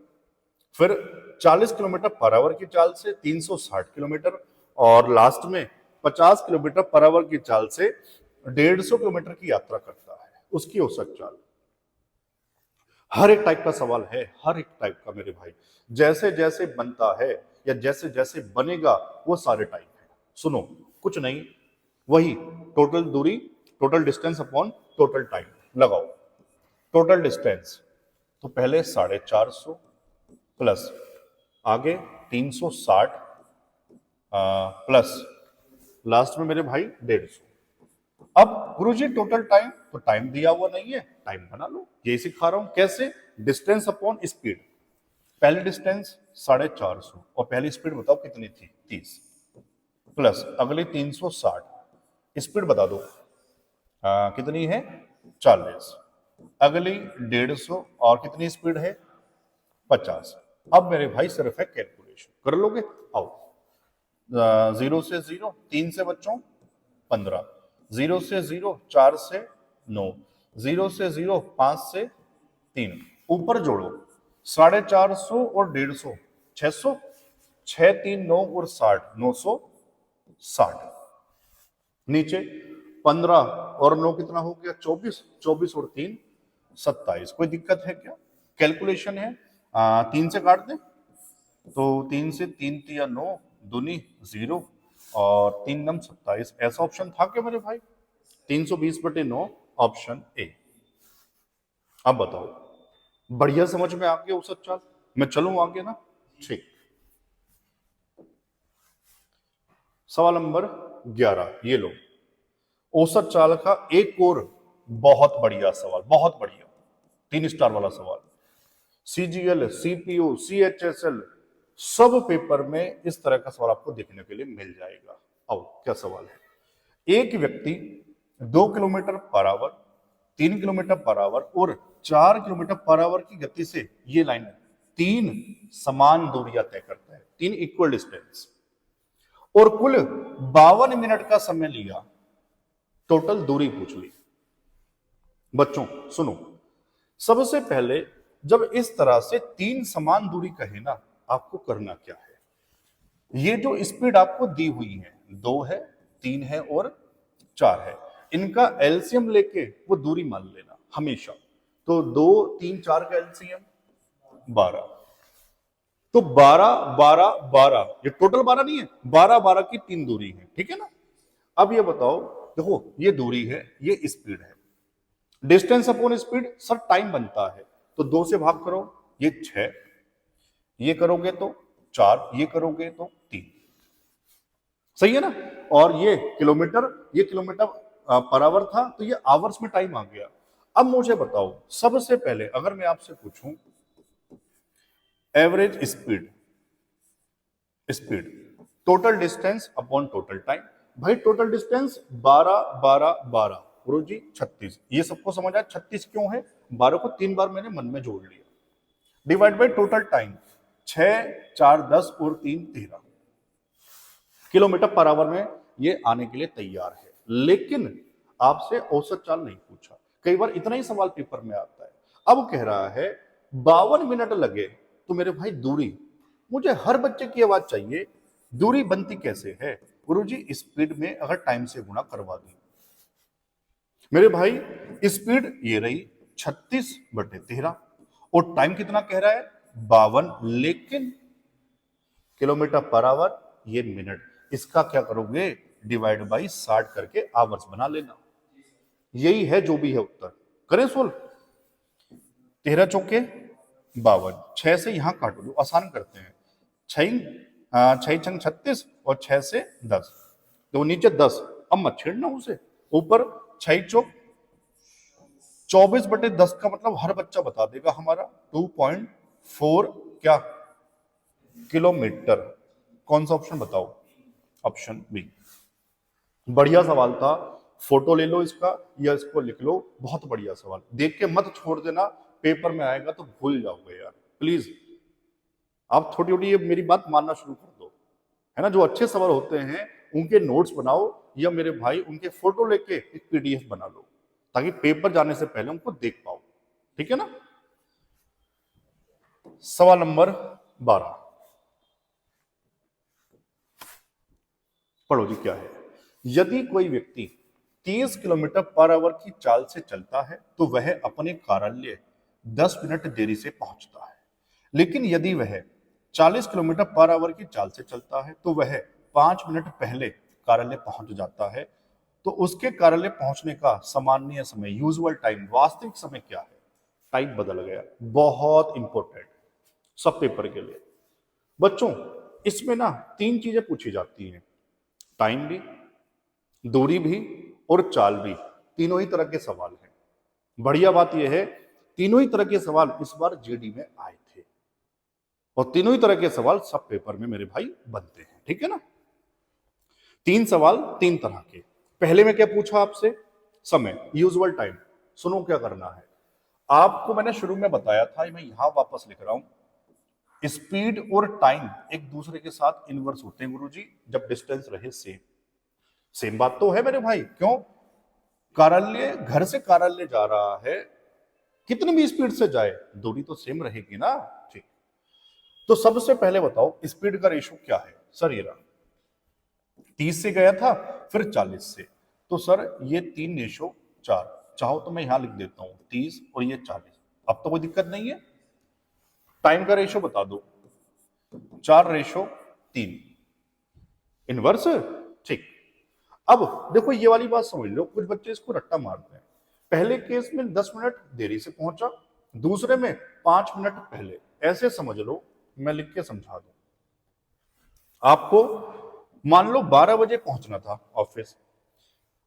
फिर 40 किलोमीटर पर आवर की चाल से 360 किलोमीटर, और लास्ट में 50 किलोमीटर पर आवर की चाल से 150 किलोमीटर की यात्रा करता है। उसकी औसत चाल। हर एक टाइप का सवाल है, हर एक टाइप का मेरे भाई, जैसे जैसे बनता है या जैसे जैसे बनेगा वो सारे टाइप है। सुनो, कुछ नहीं, वही टोटल दूरी, total distance upon total time लगाओ। टोटल डिस्टेंस तो पहले 450 प्लस आगे 360 प्लस लास्ट में मेरे भाई 150। अब गुरुजी टोटल टाइम, तो टाइम दिया हुआ नहीं है, टाइम बना लो, यही सिखा रहा हूं। कैसे? Distance upon speed. पहली डिस्टेंस 450 और पहली स्पीड बताओ कितनी थी, 30, प्लस अगली 360, स्पीड बता दो कितनी है, 40, अगली 150 और कितनी स्पीड है, 50। अब मेरे भाई सिर्फ है कैलकुलेशन, कर लोगे? आओ 0 से 0, 3 से बच्चों 15, 0 से 0 4 से 9, 0 से 0 5 से 3, ऊपर जोड़ो 450 और 150, 600, 6 3 9 और 60, 960, नीचे 15 और 9 कितना हो गया 24, 24 और 3 27। कोई दिक्कत है क्या? कैलकुलेशन है, 3 से काट दें तो 3 से 3 तिया 9, दूनी 0 और 3 नम 27। ऐसा ऑप्शन था क्या मेरे भाई? 320/9 ऑप्शन ए। अब बताओ, बढ़िया समझ में आ गया औसत चाल? मैं चलूं आगे ना? ठीक। सवाल नंबर 11, ये लो औसत चाल का एक और बहुत बढ़िया सवाल, बहुत बढ़िया 3 स्टार वाला सवाल। सीजीएल, सीपीओ, सीएचएसएल सब पेपर में इस तरह का सवाल आपको देखने के लिए मिल जाएगा। अब क्या सवाल है? एक व्यक्ति 2 kilometre per hour, 3 kilometre per hour और 4 किलोमीटर पर आवर की गति से ये लाइन 3 समान दूरियां तय करता है, 3 इक्वल डिस्टेंस, और कुल 52 मिनट का समय लिया। टोटल दूरी पूछ ली। बच्चों सुनो, सबसे पहले जब इस तरह से 3 समान दूरी कहे ना, आपको करना क्या है? ये जो स्पीड आपको दी हुई है 2 है, 3 है और 4 है, इनका एलसीएम लेके वो दूरी मान लेना हमेशा। तो 2 3 4 का एलसीएम 12, तो 12 12 12, ये टोटल 12 नहीं है, 12 12 की 3 दूरी है, ठीक है ना? अब ये बताओ, देखो ये दूरी है, ये स्पीड है, distance upon speed sir time बनता है, तो 2 से भाग करो, ये 6, ये करोगे तो 4, ये करोगे तो 3, सही है ना? और ये किलोमीटर पर आवर था, तो ये आवर्स में टाइम आ गया। अब मुझे बताओ, सबसे पहले अगर मैं आपसे पूछूं average speed, total distance upon total time, भाई टोटल डिस्टेंस 12 12 12, गुरु जी 36, ये सबको समझ आया 36 क्यों है? 12 को 3 बार मैंने मन में जोड़ लिया, डिवाइड बाय टोटल टाइम 6 4 10 और 3 13 किलोमीटर पर आवर में ये आने के लिए तैयार है। लेकिन आपसे औसत चाल नहीं पूछा, कई बार इतना ही सवाल पेपर में आता है। अब कह रहा है 52 मिनट लगे, तो मेरे भाई दूरी, मुझे हर बच्चे की आवाज चाहिए, दूरी बनती कैसे है? गुरुजी स्पीड में अगर टाइम से गुणा करवा दूं, मेरे भाई स्पीड ये रही 36/13 और टाइम कितना कह रहा है? 52, लेकिन किलोमीटर पर आवर ये मिनट, इसका क्या करोगे? डिवाइड बाई 60 करके आवर्स बना लेना। यही है जो भी है उत्तर। करें सोल्व? 13 चौके 52, 6 से यहां काट लो, आसान करते हैं। 6 छंग 36 और 6 से 10, तो नीचे 10, अब मत छेड़ना उसे, ऊपर 6 चौक 24/10 का मतलब हर बच्चा बता देगा हमारा 2.4 क्या किलोमीटर। कौन सा ऑप्शन बताओ? Option B. बढ़िया सवाल था, फोटो ले लो इसका या इसको लिख लो, बहुत बढ़िया सवाल, देख के मत छोड़ देना, पेपर में आएगा तो भूल जाओगे यार, प्लीज आप थोड़ी थोड़ी ये मेरी बात मानना शुरू कर दो, है ना? जो अच्छे सवाल होते हैं उनके नोट्स बनाओ, या मेरे भाई उनके फोटो लेके एक पीडीएफ बना लो, ताकि पेपर जाने से पहले उनको देख पाओ, ठीक है ना? सवाल नंबर 12 पढ़ो जी, क्या है? यदि कोई व्यक्ति 30 किलोमीटर पर आवर की चाल से चलता है तो वह अपने कार्यालय 10 मिनट देरी से पहुंचता है, लेकिन यदि वह 40 किलोमीटर पर आवर की चाल से चलता है तो वह 5 मिनट पहले कार्यालय पहुंच जाता है, तो उसके कार्यालय पहुंचने का सामान्य समय, यूजुअल टाइम, वास्तविक समय क्या है? टाइप बदल गया, बहुत इंपॉर्टेंट सब पेपर के लिए। बच्चों इसमें ना 3 चीजें पूछी जाती हैं, टाइम भी, दूरी भी और चाल भी, तीनों ही तरह के सवाल हैं। बढ़िया बात यह है, तीनों ही तरह के सवाल इस बार जीडी में आए थे, और तीनों ही तरह के सवाल सब पेपर में मेरे भाई बनते हैं, ठीक है ना? 3 सवाल 3 तरह के। पहले में क्या पूछा आपसे? समय, यूजुअल टाइम। सुनो क्या करना है, आपको मैंने शुरू में बताया था, मैं यहां वापस लिख रहा हूं, स्पीड और टाइम एक दूसरे के साथ इनवर्स होते हैं गुरुजी, जब डिस्टेंस रहे सेम। सेम बात तो है मेरे भाई, क्यों? कार्यालय, घर से कार्यालय जा रहा है, कितनी भी स्पीड से जाए दूरी तो सेम रहेगी ना। ठीक, तो सबसे पहले बताओ स्पीड का रेशो क्या है? सर ये रहा, 30 से गया था, फिर 40 से, तो सर ये 3:4। चाहो तो मैं यहां लिख देता हूं 30 और ये 40। अब तो कोई दिक्कत नहीं है। टाइम का रेशो बता दो, 4:3 इनवर्स। ठीक, अब देखो ये वाली बात समझ लो, कुछ बच्चे इसको रट्टा मारते हैं। पहले केस में 10 मिनट देरी से पहुंचा, दूसरे में 5 मिनट पहले, ऐसे समझ लो। मैं लिख के समझा दूं आपको। मान लो 12 बजे पहुंचना था ऑफिस,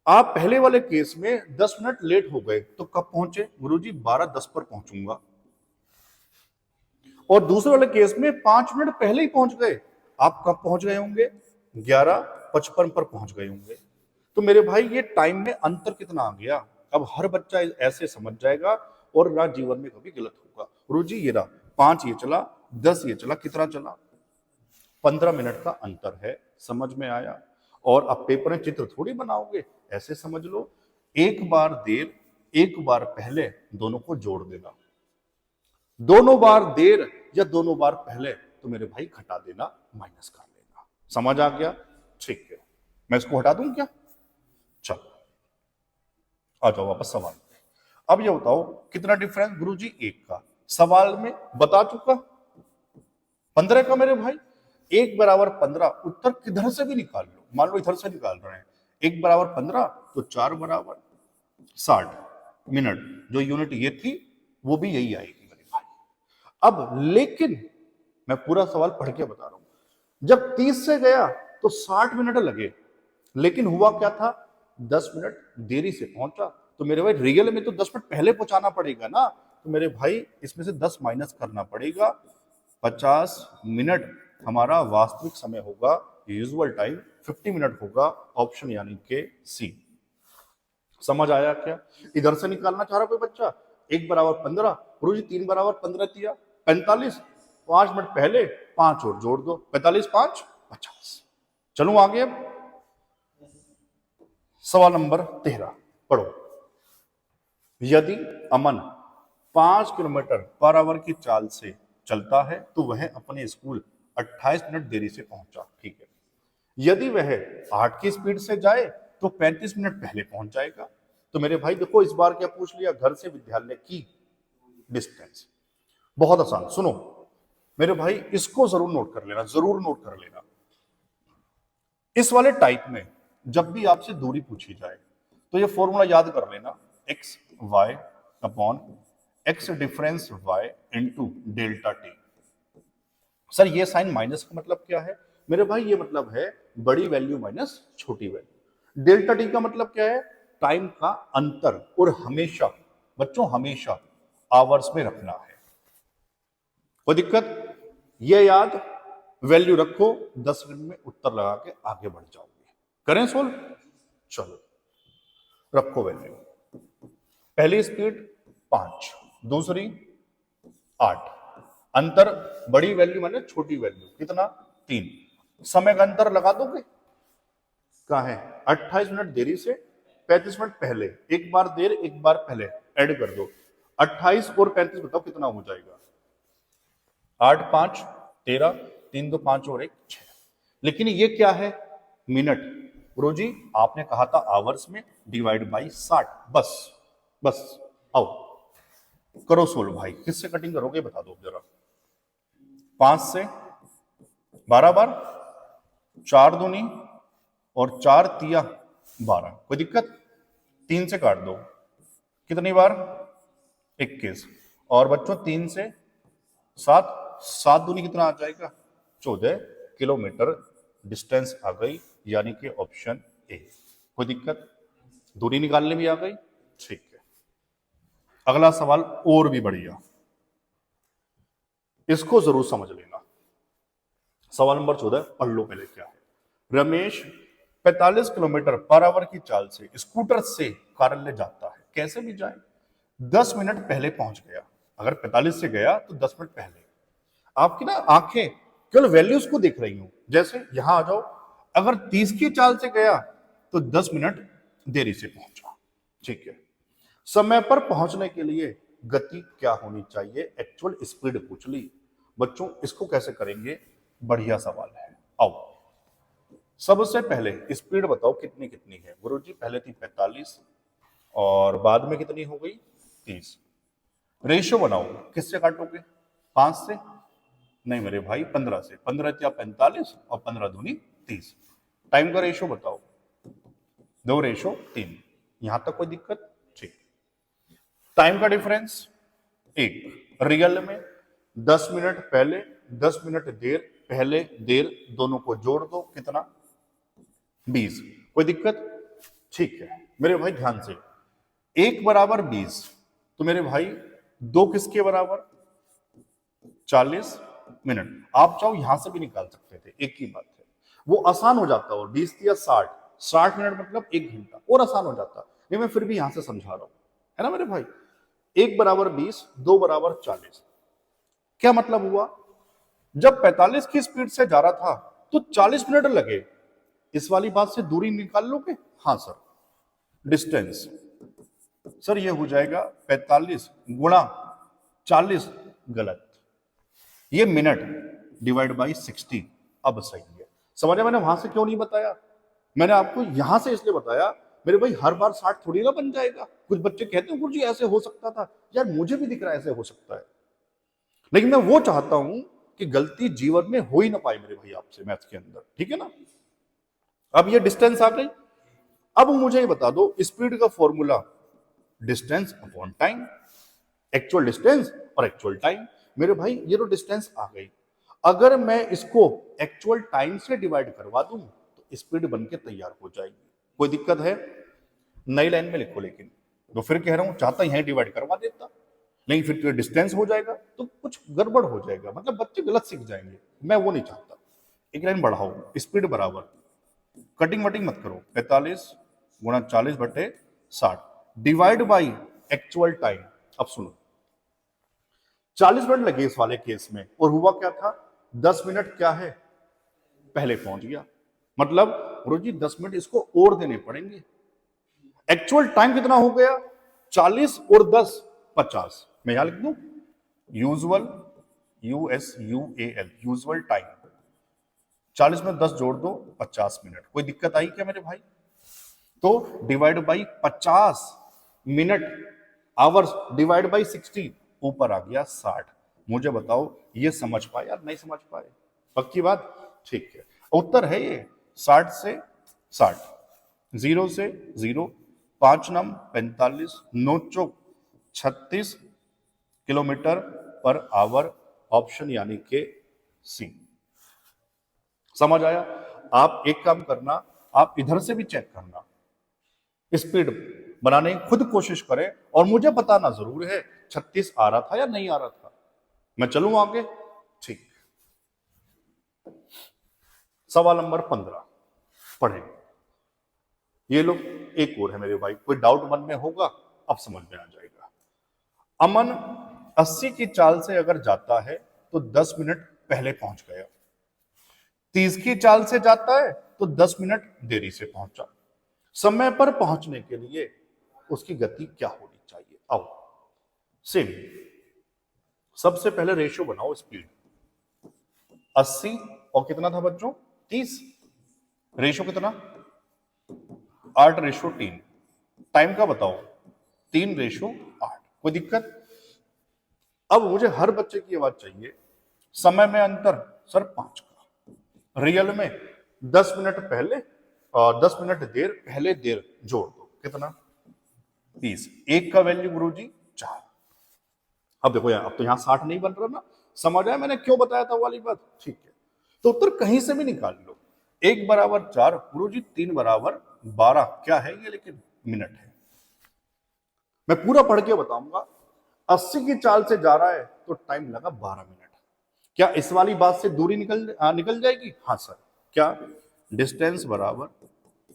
आप पहले वाले केस में 10 मिनट लेट हो गए, तो कब पहुंचे? गुरुजी 12:10 पर पहुंचूंगा। और दूसरे वाले केस में 5 मिनट पहले ही पहुंच गए, आप कब पहुंच गए होंगे? 11:55 पर पहुंच गए होंगे। तो मेरे भाई ये टाइम में अंतर कितना आ गया? अब हर बच्चा ऐसे समझ जाएगा और ना जीवन में कभी गलत होगा। गुरुजी ये रहा, 5 ये चला, 10 ये चला, कितना चला? 15 मिनट का अंतर है। समझ में आया? और अब पेपर में चित्र थोड़ी बनाओगे, ऐसे समझ लो, एक बार देर एक बार पहले दोनों को जोड़ देना, दोनों बार देर या दोनों बार पहले तो मेरे भाई घटा देना, माइनस कर लेना। समझ आ गया? ठीक है, मैं इसको हटा दूं क्या? चलो आ जाओ वापस सवाल पे। अब ये बताओ कितना डिफरेंस? गुरुजी 1 का। सवाल में बता चुका 15 का मेरे भाई। 1 बराबर 15, उत्तर किधर से भी निकाल लो। मान लो इधर से निकाल रहे हैं, 1 बराबर 15 तो 4 बराबर 60 मिनट, जो यूनिट ये थी वो भी यही आएगी मेरे भाई। अब लेकिन मैं पूरा सवाल पढ़ के बता रहा हूं। जब 30 से गया तो 60 मिनट लगे, लेकिन हुआ क्या था? 10 मिनट देरी से पहुंचा। तो मेरे भाई रियल में तो 10 मिनट पहले पहुंचाना पड़ेगा ना। तो मेरे भाई इसमें से 10 माइनस करना पड़ेगा। 50 मिनट हमारा वास्तविक समय होगा, यूजुअल टाइम 50 मिनट होगा। ऑप्शन यानी कि सी। समझ आया क्या? इधर से निकालना चाह रहा कोई बच्चा, 1 बराबर 15, गुरुजी 3 बराबर 15 दिया 45, 5 मिनट पहले 5 और जोड़ दो, 45 5 50। चलूं आगे। अब सवाल नंबर 13 पढ़ो। यदि अमन 5 किलोमीटर पर आवर की चाल से चलता है तो वह अपने स्कूल 28 मिनट देरी से पहुंचा। ठीक है, यदि वह 8 की स्पीड से जाए तो 35 मिनट पहले पहुंच जाएगा। तो मेरे भाई देखो इस बार क्या पूछ लिया, घर से विद्यालय की डिस्टेंस। बहुत आसान, सुनो मेरे भाई, इसको जरूर नोट कर लेना, जरूर नोट कर लेना। इस वाले टाइप में जब भी आपसे दूरी पूछी जाए तो ये फॉर्मूला याद कर लेना, x y upon x difference y into delta t. Sir ये साइन माइनस का मतलब क्या है? मेरे भाई ये मतलब है बड़ी वैल्यू माइनस छोटी वैल्यू। डेल्टा टी का मतलब क्या है? टाइम का अंतर। और हमेशा बच्चों, हमेशा आवर्स में रखना है। कोई दिक्कत? ये याद, वैल्यू रखो, 10 मिनट में उत्तर लगा के आगे बढ़ जाओगे। करें सोल्व? चलो रखो वैल्यू। पहली स्पीड 5, दूसरी 8, अंतर बड़ी वैल्यू माने छोटी वैल्यू, कितना? 3। समय का अंतर लगा दोगे, कहां है? 28 मिनट देरी से 35 मिनट पहले, एक बार देर एक बार पहले, ऐड कर दो। 28 और 35 बताओ कितना हो जाएगा? 8 5 13, 3 2 5 और 1 6। लेकिन ये क्या है? मिनट। गुरुजी आपने कहा था आवर्स में, डिवाइड बाई 60। बस बस, आओ करो सोल्व भाई। किससे कटिंग करोगे बता दो जरा। 5 से 12 बार, 4 दूनी और 4 तिया 12। कोई दिक्कत? 3 से काट दो, कितनी बार? 21। और बच्चों 3 से 7, 7 दूनी कितना आ जाएगा? 14 किलोमीटर डिस्टेंस आ गई, यानी कि ऑप्शन ए। कोई दिक्कत? दूरी निकालने भी आ गई। ठीक है, अगला सवाल और भी बढ़िया, इसको जरूर समझ लेना। सवाल नंबर 14 पढ़ लो पहले क्या है। रमेश 45 किलोमीटर पर आवर की चाल से स्कूटर से कार्यालय जाता है, कैसे भी जाए 10 मिनट पहले पहुंच गया। अगर 45 से गया तो 10 मिनट पहले। आपकी ना आंखें केवल वैल्यूज को देख रही हूं। जैसे यहां आ जाओ, अगर 30 की चाल से गया तो 10 मिनट देरी से पहुंचा। ठीक है, समय पर पहुंचने के लिए गति क्या होनी चाहिए, एक्चुअल स्पीड पूछ ली। बच्चों इसको कैसे करेंगे, बढ़िया सवाल है। आओ सबसे पहले स्पीड बताओ कितनी कितनी है। गुरुजी पहले थी 45 और बाद में कितनी हो गई 30। रेशियो बनाओ, किससे काटोगे, 5 से? नहीं मेरे भाई 15 से। 15 या 45 और 15 दूनी 30। टाइम का रेशियो बताओ, 2:3। यहां तक कोई दिक्कत? ठीक। टाइम का डिफरेंस 1। रियल में 10 मिनट पहले 10 मिनट देर, पहले देर दोनों को जोड़ दो, कितना? 20। कोई दिक्कत? ठीक है मेरे भाई ध्यान से, 1 बराबर 20, तो मेरे भाई 2 किसके बराबर? 40 मिनट। आप चाहो यहां से भी निकाल सकते थे, एक ही बात है, वो आसान हो जाता। और 20 या 60 मिनट मतलब 1 घंटा, और आसान हो जाता। ये मैं फिर भी यहां से समझा रहा हूं, है ना मेरे भाई। 1 बराबर 20, 2 बराबर 40। क्या मतलब हुआ, जब 45 की स्पीड से जा रहा था तो 40 मिनट लगे। इस वाली बात से दूरी निकाल लोगे? हाँ सर, डिस्टेंस सर ये हो जाएगा 45 गुणा 40, गलत, ये मिनट डिवाइड बाई 60। अब सही है, समझा। मैंने वहां से क्यों नहीं बताया, मैंने आपको यहां से इसलिए बताया मेरे भाई हर बार 60 थोड़ी ना बन जाएगा। कुछ बच्चे कहते हैं गुरुजी ऐसे हो सकता था, यार मुझे भी दिख रहा है ऐसे हो सकता है, लेकिन मैं वो चाहता हूं कि गलती जीवन में हो ही ना पाए मेरे भाई आपसे मैथ्स के अंदर, ठीक है ना। अब ये डिस्टेंस आ गई। अब मुझे ये बता दो स्पीड का formula, distance upon time, actual distance और एक्चुअल टाइम। मेरे भाई ये तो डिस्टेंस आ गई, अगर मैं इसको एक्चुअल टाइम से डिवाइड करवा दूं तो स्पीड बन के तैयार हो जाएगी। कोई दिक्कत है? नई लाइन में लिखो, लेकिन तो फिर कह रहा हूं चाहता यहीं डिवाइड करवा देता, नहीं फिर तो डिस्टेंस हो जाएगा तो कुछ गड़बड़ हो जाएगा, मतलब बच्चे गलत सीख जाएंगे, मैं वो नहीं चाहता। एक लाइन बढ़ाओ, स्पीड बराबर, कटिंग वटिंग मत करो, 45 गुणा 40/60 डिवाइड बाई एक्चुअल टाइम। अब सुनो, 40 मिनट लगे इस वाले केस में, और हुआ क्या था, 10 मिनट क्या है पहले पहुंच गया, मतलब गुरुजी 10 मिनट इसको और देने पड़ेंगे। एक्चुअल टाइम कितना हो गया, 40 और 10 50। मैं यहां लिख दूं यूजुअल, USUAL, यूजुअल टाइम। 40 में 10 जोड़ दो 50 मिनट। कोई दिक्कत आई क्या मेरे भाई? तो divide by 50 minute, hours divide by 60, ऊपर आ गया 60। मुझे बताओ ये समझ पाए या नहीं समझ पाए? पक्की बात? ठीक है, उत्तर है ये 60 से 60, 0 से 0, 5 नम 45, 9 चौक 36 किलोमीटर पर आवर, ऑप्शन यानी के सी। समझ आया? आप एक काम करना, आप इधर से भी चेक करना, स्पीड बनाने की खुद कोशिश करें, और मुझे बताना जरूर है 36 आ रहा था या नहीं आ रहा था, मैं चलूं आगे। ठीक, सवाल नंबर 15 पढ़े। ये लोग एक और है मेरे भाई, कोई डाउट मन में होगा, अब समझ में आ जाएगा। अमन 80 की चाल से अगर जाता है तो 10 मिनट पहले पहुंच गया, 30 की चाल से जाता है तो 10 मिनट देरी से पहुंचा। समय पर पहुंचने के लिए उसकी गति क्या होनी चाहिए? आओ सेम, सबसे पहले रेशियो बनाओ स्पीड, 80 और कितना था बच्चों 30, रेशियो कितना 8:3। टाइम का बताओ 3:8। कोई दिक्कत? अब मुझे हर बच्चे की आवाज चाहिए। समय में अंतर सर 5 का, रियल में 10 मिनट पहले और 10 मिनट देर, पहले देर जोड़ दो, कितना 30। एक का वैल्यू गुरुजी 4। अब देखो यार, अब तो यहां 60 नहीं बन रहा ना, समझ आया मैंने क्यों बताया था वाली बात? ठीक है, तो उत्तर कहीं से भी निकाल लो। 1 बराबर 4 गुरुजी, 3 बराबर 12, क्या है ये, लेकिन मिनट है। मैं पूरा पढ़ के बताऊंगा। 80 की चाल से जा रहा है तो टाइम लगा 12 मिनट। क्या इस वाली बात से दूरी निकल जाएगी? हाँ सर, क्या डिस्टेंस बराबर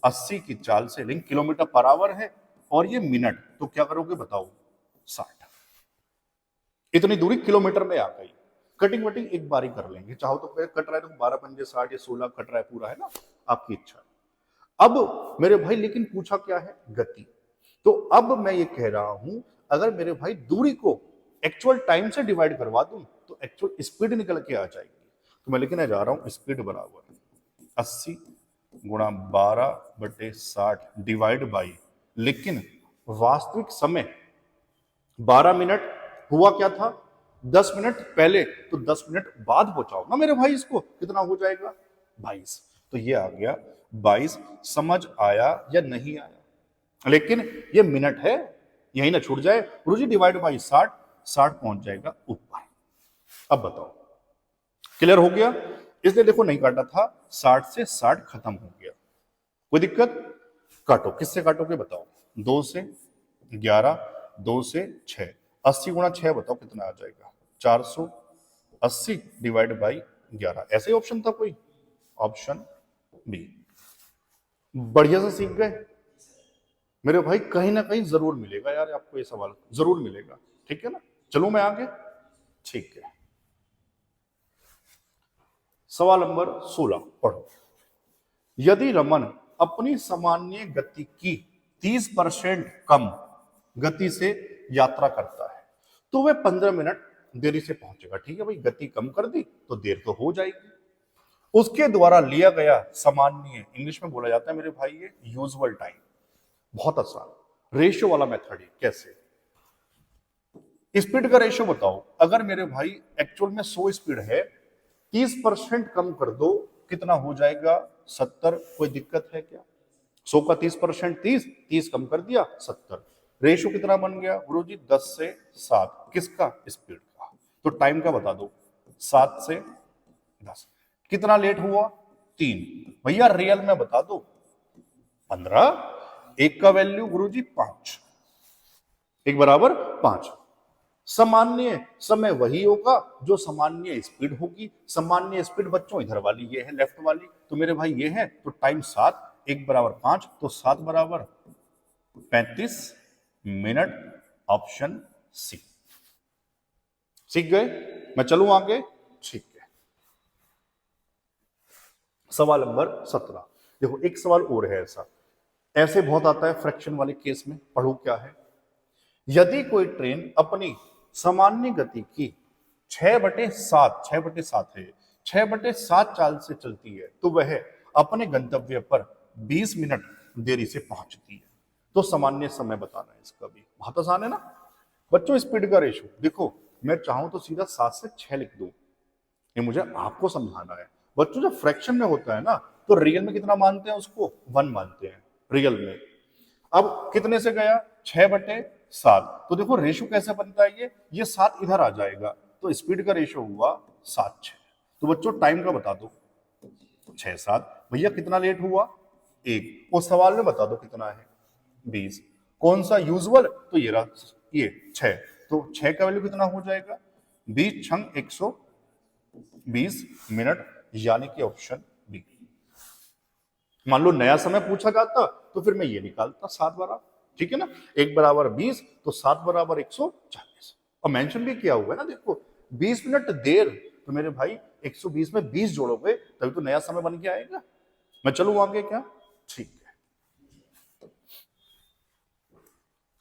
80 की चाल से, लिंक किलोमीटर पर आवर है और ये मिनट, तो क्या करोगे बताओ 60। इतनी दूरी किलोमीटर में आ गई। कटिंग वटिंग एक बार ही कर लेंगे, चाहो तो कट रहा है तो 12 पंजे 60 या 16 कट रहा है पूरा, है ना, आपकी इच्छा। अब मेरे भाई लेकिन पूछा क्या है, गति। तो अब मैं ये कह रहा हूं, अगर मेरे भाई दूरी को एक्चुअल टाइम से डिवाइड करवा दूं तो एक्चुअल स्पीड निकल के आ जाएगी। तो मैं लिखने जा रहा हूं स्पीड बराबर 80 गुणा 12/60 डिवाइड बाई, लेकिन वास्तविक समय 12 मिनट हुआ क्या था, 10 मिनट पहले, तो 10 मिनट बाद पहुंचाओ ना मेरे भाई इसको, कितना हो जाएगा 22। तो ये आ गया 22। समझ आया या नहीं आया? लेकिन ये मिनट है, यही ना छूट जाए। गुरुजी डिवाइड बाई 60, 60 पहुंच जाएगा ऊपर। अब बताओ क्लियर हो गया? इसलिए देखो नहीं काटा था, 60 से 60 खत्म हो गया। कोई दिक्कत? काटो, किससे काटोगे बताओ? 2 से 11, 2 से 6, 80 गुणा 6 बताओ कितना आ जाएगा? 480 डिवाइड बाई 11। ऐसे ही ऑप्शन था कोई? Option B. बढ़िया से सीख गए मेरे भाई, कहीं ना कहीं जरूर मिलेगा यार आपको, ये सवाल जरूर मिलेगा। ठीक है ना? चलो मैं आगे। ठीक है, सवाल नंबर 16 पढ़ो। यदि रमन अपनी सामान्य गति की 30% कम गति से यात्रा करता है तो वह 15 मिनट देरी से पहुंचेगा। ठीक है भाई, गति कम कर दी तो देर तो हो जाएगी। उसके द्वारा लिया गया सामान्य, इंग्लिश में बोला जाता है मेरे भाई ये यूजुअल टाइम। बहुत आसान रेशियो वाला मेथड है। कैसे? स्पीड का रेशियो बताओ। अगर मेरे भाई एक्चुअल में 100 स्पीड है, 30% कम कर दो, कितना हो जाएगा? 70। कोई दिक्कत है क्या? 100 का 30% 30, 30 कम कर दिया 70। रेशियो कितना बन गया गुरुजी? 10 से 7। किसका? स्पीड का। तो टाइम का बता दो, 7 से 10। कितना लेट हुआ? 3। भैया रियल में बता दो, 15। एक का वैल्यू गुरुजी 5, एक बराबर 5। सामान्य समय वही होगा जो सामान्य स्पीड होगी। सामान्य स्पीड बच्चों इधर वाली ये है, लेफ्ट वाली, तो मेरे भाई ये है, तो टाइम 7, 1 बराबर 5, तो 7 बराबर 35 मिनट। ऑप्शन सी। सीख गए? मैं चलूं आगे? ठीक है, सवाल नंबर 17। देखो एक सवाल और है ऐसा, ऐसे बहुत आता है फ्रैक्शन वाले केस में। पढ़ो क्या है। यदि कोई ट्रेन अपनी सामान्य गति की 6/7, 6/7 है, 6/7 चाल से चलती है तो वह अपने गंतव्य पर 20 मिनट देरी से पहुंचती है। तो सामान्य समय बताना है इसका भी। बहुत आसान है ना बच्चों? स्पीड का रेशो देखो, मैं चाहूं तो सीधा 7 से 6 लिख दूं, ये मुझे आपको समझाना है। बच्चों जब फ्रैक्शन में होता है ना, तो रियल में कितना मानते हैं उसको? 1 मानते हैं रियल में। अब कितने से गया? 6/7। तो देखो रेशो कैसे बनता है, ये 7 इधर आ जाएगा, तो स्पीड का रेशो हुआ 7/6। तो बच्चों टाइम का बता दो, 6/7। भैया कितना लेट हुआ? 1। उस सवाल में बता दो कितना है? 20। कौन सा यूजुअल? तो ये रहा, ये 6। तो 6 का वैल्यू कितना हो जाएगा? 20 छंग 120 मिनट, यानी कि ऑप्शन बी। मान लो नया समय पूछा जाता तो फिर मैं ये निकालता 7 बराबर। ठीक है ना? 1 बराबर 20, तो 7 बराबर 140। और मेंशन भी किया हुआ है ना, देखो 20 मिनट देर, तो मेरे भाई 120 में 20 जोड़ोगे तभी तो नया समय बन के आएगा। मैं चलूं आगे क्या? ठीक है,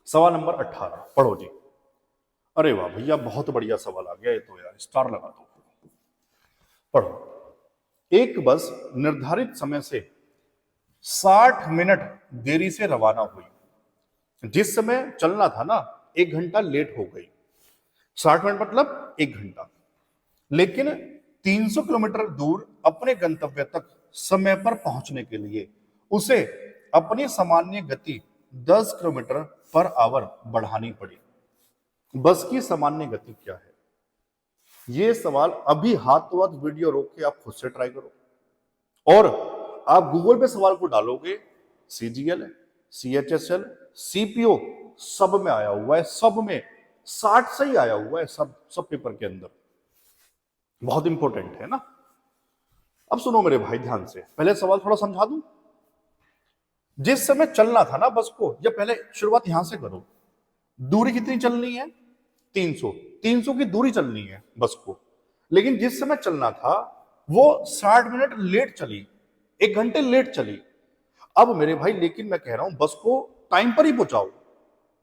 सवाल नंबर 18 पढ़ो जी। अरे वाह भैया, बहुत बढ़िया सवाल आ गया ये तो यार, स्टार लगा दो। पढ़ो। एक बस निर्धारित समय से 60 मिनट देरी से रवाना हुई। जिस समय चलना था ना, 1 घंटा लेट हो गई। 60 मिनट मतलब 1 घंटा। लेकिन 300 किलोमीटर दूर अपने गंतव्य तक समय पर पहुंचने के लिए उसे अपनी सामान्य गति 10 किलोमीटर पर आवर बढ़ानी पड़ी। बस की सामान्य गति क्या है? यह सवाल अभी हाथों हाथ वीडियो रोक के आप खुद से ट्राई करो, और आप गूगल पे सवाल को डालोगे, CGL, CHSL, CPO सब में आया हुआ है, सब में 60 से ही आया हुआ है, सब पेपर के अंदर। बहुत इंपॉर्टेंट है ना। अब सुनो मेरे भाई ध्यान से, पहले सवाल थोड़ा समझा दूं। जिस समय चलना था ना बस को, या पहले शुरुआत यहां से करो। दूरी कितनी चलनी है? 300। 300 की दूरी चलनी है बस को, लेकिन जिस समय चलना था वो 60 मिनट लेट चली, 1 घंटे लेट चली। अब मेरे भाई लेकिन मैं कह रहा हूं बस को टाइम पर ही पहुंचाओ,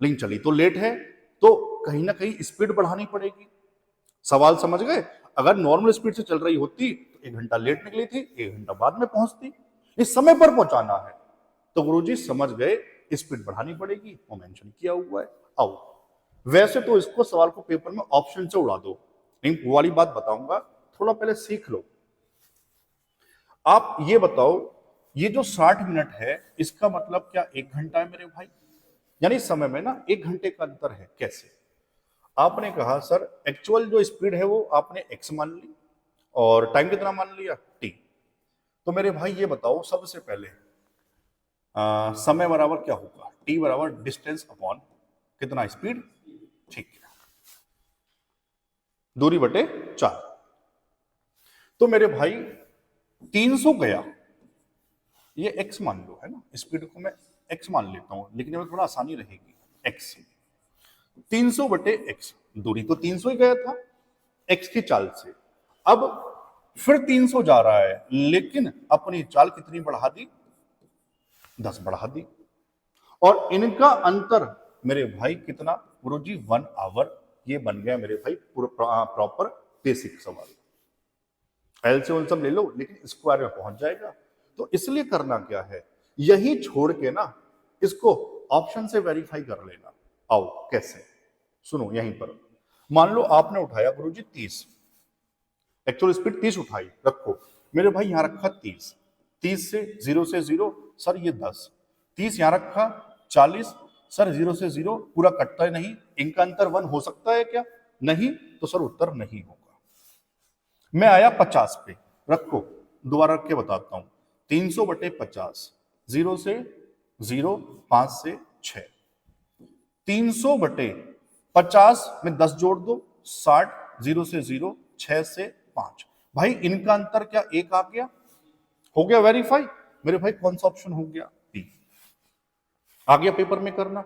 लेकिन चली तो लेट है, तो कहीं ना कहीं स्पीड बढ़ानी पड़ेगी। सवाल समझ गए? अगर नॉर्मल स्पीड से चल रही होती तो 1 घंटा लेट निकली थी, 1 घंटा बाद में पहुंचती। इस समय पर पहुंचाना है तो गुरुजी समझ गए स्पीड बढ़ानी पड़ेगी, वो मेंशन किया हुआ है। आओ, वैसे तो इसको सवाल को पेपर में ऑप्शन से उड़ा दो, लेकिन वो वाली बात बताऊंगा, थोड़ा पहले सीख लो। आप ये बताओ, ये जो 60 मिनट है इसका मतलब क्या 1 घंटा है मेरे भाई? यानी समय में ना 1 घंटे का अंतर है। कैसे? आपने कहा सर एक्चुअल जो स्पीड है वो आपने x मान ली और टाइम कितना मान लिया t। तो मेरे भाई ये बताओ सबसे पहले समय बराबर क्या होगा? t बराबर डिस्टेंस अपॉन कितना स्पीड। ठीक है, दूरी बटे 4। तो मेरे भाई 300 गया, ये x मान लो, है ना, स्पीड को मैं x मान लेता हूं, लिखने में थोड़ा आसानी रहेगी। x 300 बटे x, दूरी तो 300 ही गया था x की चाल से। अब फिर 300 जा रहा है, लेकिन अपनी चाल कितनी बढ़ा दी? 10 बढ़ा दी। और इनका अंतर मेरे भाई कितना गुरुजी? 1 आवर। ये बन गया मेरे भाई प्रॉपर बेसिक सवाल। एल से उन सब ले लो, लेकिन स्क्वायर में पहुंच जाएगा। तो इसलिए करना क्या है, यही छोड़ के ना इसको ऑप्शन से वेरीफाई कर लेना। आओ कैसे, सुनो यहीं पर। मान लो आपने उठाया गुरुजी 30, एक्चुअल स्पीड 30 उठाई, रखो मेरे भाई यहां रखा 30, 30 से 0 से 0 सर ये 10, 30 यहां रखा 40 सर 0 से 0 पूरा कटता है नहीं, इनका अंतर 1 हो सकता है क्या? नहीं, तो सर उत्तर नहीं होगा। मैं आया 50 पे, रखो दोबारा रख के बताता हूं, 300 बटे 50, 0 से 0, 5 से 6, 300 बटे 50 में 10 जोड़ दो 60, 0 से 0, 6 से 5। भाई इनका अंतर क्या 1 आ गया? हो गया वेरीफाई मेरे भाई। कौन सा ऑप्शन हो गया? डी। आ गया पेपर में करना,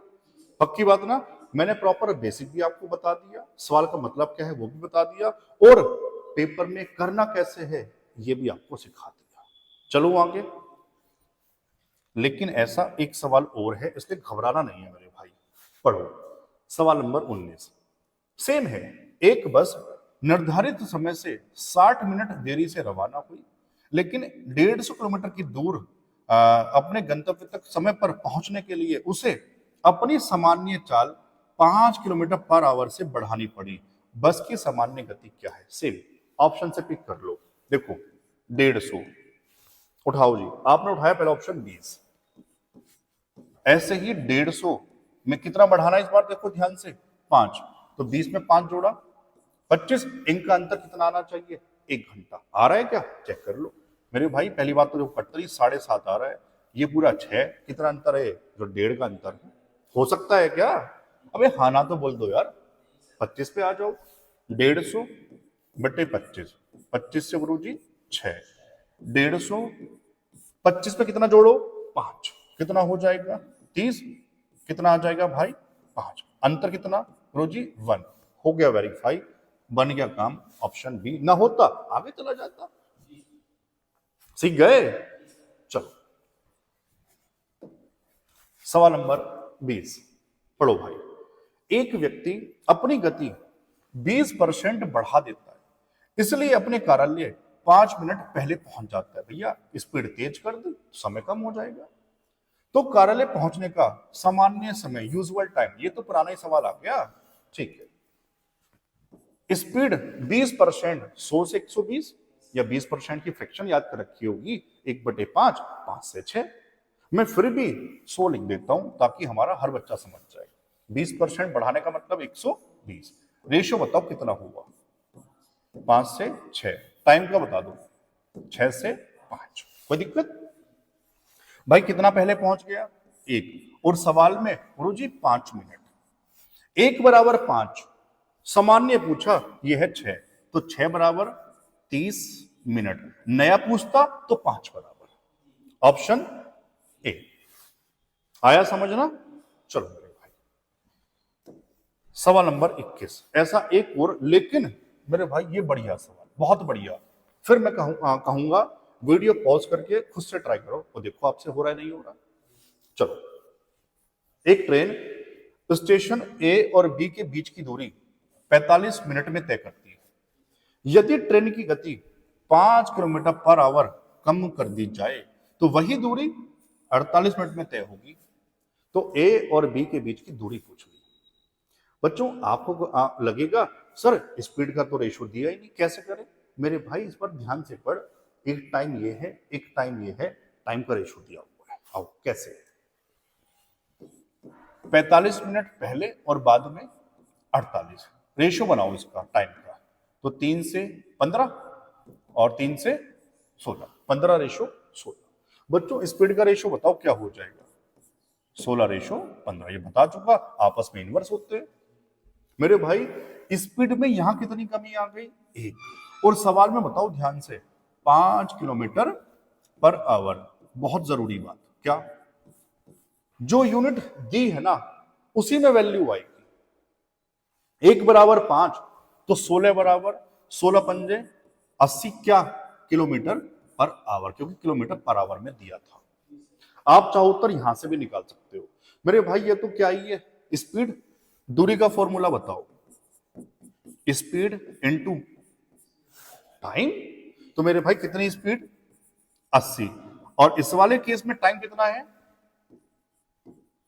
पक्की बात ना। मैंने प्रॉपर बेसिक भी आपको बता दिया, सवाल का मतलब क्या है वो भी बता दिया, और पेपर में करना कैसे है ये भी आपको सिखा दिया। चलो आगे। लेकिन ऐसा एक सवाल और है, इसलिए घबराना नहीं है मेरे भाई। पढ़ो सवाल नंबर 19। सेम है, एक बस निर्धारित समय से 60 मिनट देरी से रवाना हुई, लेकिन 150 किलोमीटर की दूर अपने गंतव्य तक समय पर पहुंचने के लिए उसे अपनी सामान्य चाल 5 किलोमीटर पर आवर से बढ़ानी पड़ी। बस की सामान्य गति क्या है? सेम, ऑप्शन से पिक कर लो। देखो 150 उठाओ जी, आपने उठाया पहला ऑप्शन 20, ऐसे ही 150 में कितना बढ़ाना है इस बार? देखो ध्यान से 5, तो 20 में 5 जोड़ा 25, इनका अंतर कितना आना चाहिए? 1 घंटा। आ रहा है क्या? चेक कर लो मेरे भाई। पहली बात तो जो कटरी 7.5 आ रहा है, ये पूरा 6, कितना अंतर है? जो 1.5 का अंतर है। हो सकता है क्या? अबे हाँ ना तो बोल दो यार। 25 पे आ जाओ, 150 बटे 25, 25 से गुरु जी 6, 150, 25 पे कितना जोड़ो? 5, कितना हो जाएगा? 30, कितना आ जाएगा भाई? 5, अंतर कितना गुरु जी? 1। हो गया वेरीफाई, बन गया काम। ऑप्शन बी ना होता आगे चला जाता। सीख गए? चलो सवाल नंबर 20 पढ़ो भाई। एक व्यक्ति अपनी गति 20% बढ़ा देता है, इसलिए अपने कार्यालय 5 मिनट पहले पहुंच जाता है। भैया स्पीड तेज कर दे, समय कम हो जाएगा। तो कार्यालय पहुंचने का सामान्य समय, यूजुअल टाइम, ये तो पुराना ही सवाल आ गया। ठीक है, स्पीड 20%, 100 से 120 या 20% की फ्रैक्शन याद कर रखी होगी, 1/5, 5 से 6। मैं फिर भी 100 लिख देता हूं ताकि हमारा हर बच्चा समझ जाए। 20% बढ़ाने का मतलब 120। रेशियो बताओ कितना हुआ? 5 से 6। टाइम का बता दो, 6 से 5। कोई दिक्कत भाई? कितना पहले पहुंच गया? 1। और सवाल में गुरुजी 5 मिनट, 1 बराबर 5, सामान्य पूछा यह है 6, तो 6 बराबर 30 मिनट। नया पूछता तो 5 बराबर। ऑप्शन ए आया समझना? चलो मेरे भाई सवाल नंबर 21। ऐसा एक और, लेकिन मेरे भाई ये बढ़िया सवाल, बहुत बढ़िया। फिर मैं कहूंगा वीडियो पॉज करके खुद से ट्राई करो और देखो आपसे हो रहा है नहीं हो रहा। चलो, एक ट्रेन स्टेशन ए और बी के बीच की दूरी 45 मिनट में तय करती है। यदि ट्रेन की गति 5 किलोमीटर पर आवर कम कर दी जाए तो वही दूरी 48 मिनट में तय होगी। तो ए और बी के बीच की दूरी पूछ ली। बच्चों, आपको लगेगा सर स्पीड का तो रेशो दिया ही नहीं, कैसे करें? मेरे भाई इस पर ध्यान से पढ़। एक टाइम ये है, एक टाइम ये है, टाइम का रेशो दिया हुआ है। आओ कैसे? 45 मिनट पहले और बाद में 48, रेशो बनाओ इसका टाइम का। तो 3 से 15 और 3 से 16, 15 रेशो 16। बच्चों स्पीड का रेशो बताओ क्या हो जाएगा? 16 रेशो 15। ये बता चुका, आपस में इनवर्स होते हैं। मेरे भाई स्पीड में यहां कितनी कमी आ गई? 1। और सवाल में बताओ ध्यान से, 5 किलोमीटर पर आवर। बहुत जरूरी बात, क्या? जो यूनिट दी है ना उसी में वैल्यू आएगी। 1 बराबर 5 तो 16 बराबर 16 पंजे 80 क्या किलोमीटर पर आवर, क्योंकि किलोमीटर पर आवर में दिया था। आप चाहो उत्तर यहां से भी निकाल सकते हो। मेरे भाई ये तो क्या ही है, स्पीड। दूरी का फॉर्मूला बताओ, स्पीड इनटू टाइम। तो मेरे भाई कितनी स्पीड? 80। और इस वाले केस में टाइम कितना है?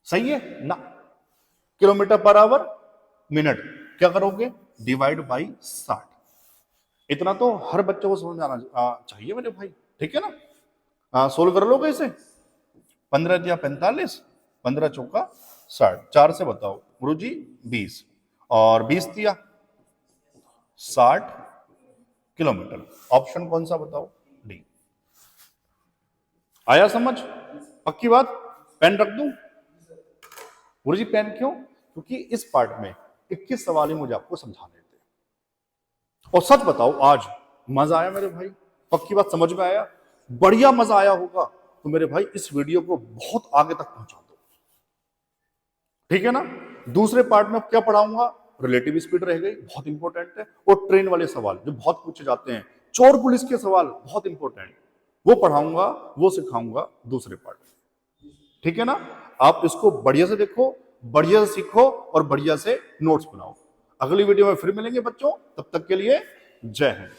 सही है ना? Kilometre per hour minute. क्या करोगे? Divide by 60। इतना तो हर बच्चे को समझ में आना चाहिए मेरे भाई, ठीक है ना? सोल्व कर लोगे इसे? 15 दिया 45, 15 चौका 60, 4 से बताओ गुरु जी 20, और 20 दिया 60 किलोमीटर। ऑप्शन कौन सा बताओ? डी। आया समझ? पक्की बात? पेन रख दूं? गुरु जी पेन क्यों? क्योंकि इस पार्ट में 21 सवाल ही मुझे आपको समझाने थे। और सच बताओ आज मजा आया मेरे भाई? पक्की बात समझ में आया? बढ़िया मजा आया होगा तो मेरे भाई इस वीडियो को बहुत आगे तक पहुंचा दो, ठीक है ना? दूसरे पार्ट में क्या पढ़ाऊंगा? रिलेटिव स्पीड रह गई, बहुत इंपॉर्टेंट है। और ट्रेन वाले सवाल जो बहुत पूछे जाते हैं, चोर पुलिस के सवाल बहुत इंपॉर्टेंट, वो पढ़ाऊंगा, वो सिखाऊंगा दूसरे पार्ट में, ठीक है ना? आप इसको बढ़िया से देखो, बढ़िया से सीखो और बढ़िया से नोट्स बनाओ। अगली वीडियो में फिर मिलेंगे बच्चों, तब तक के लिए जय हिंद।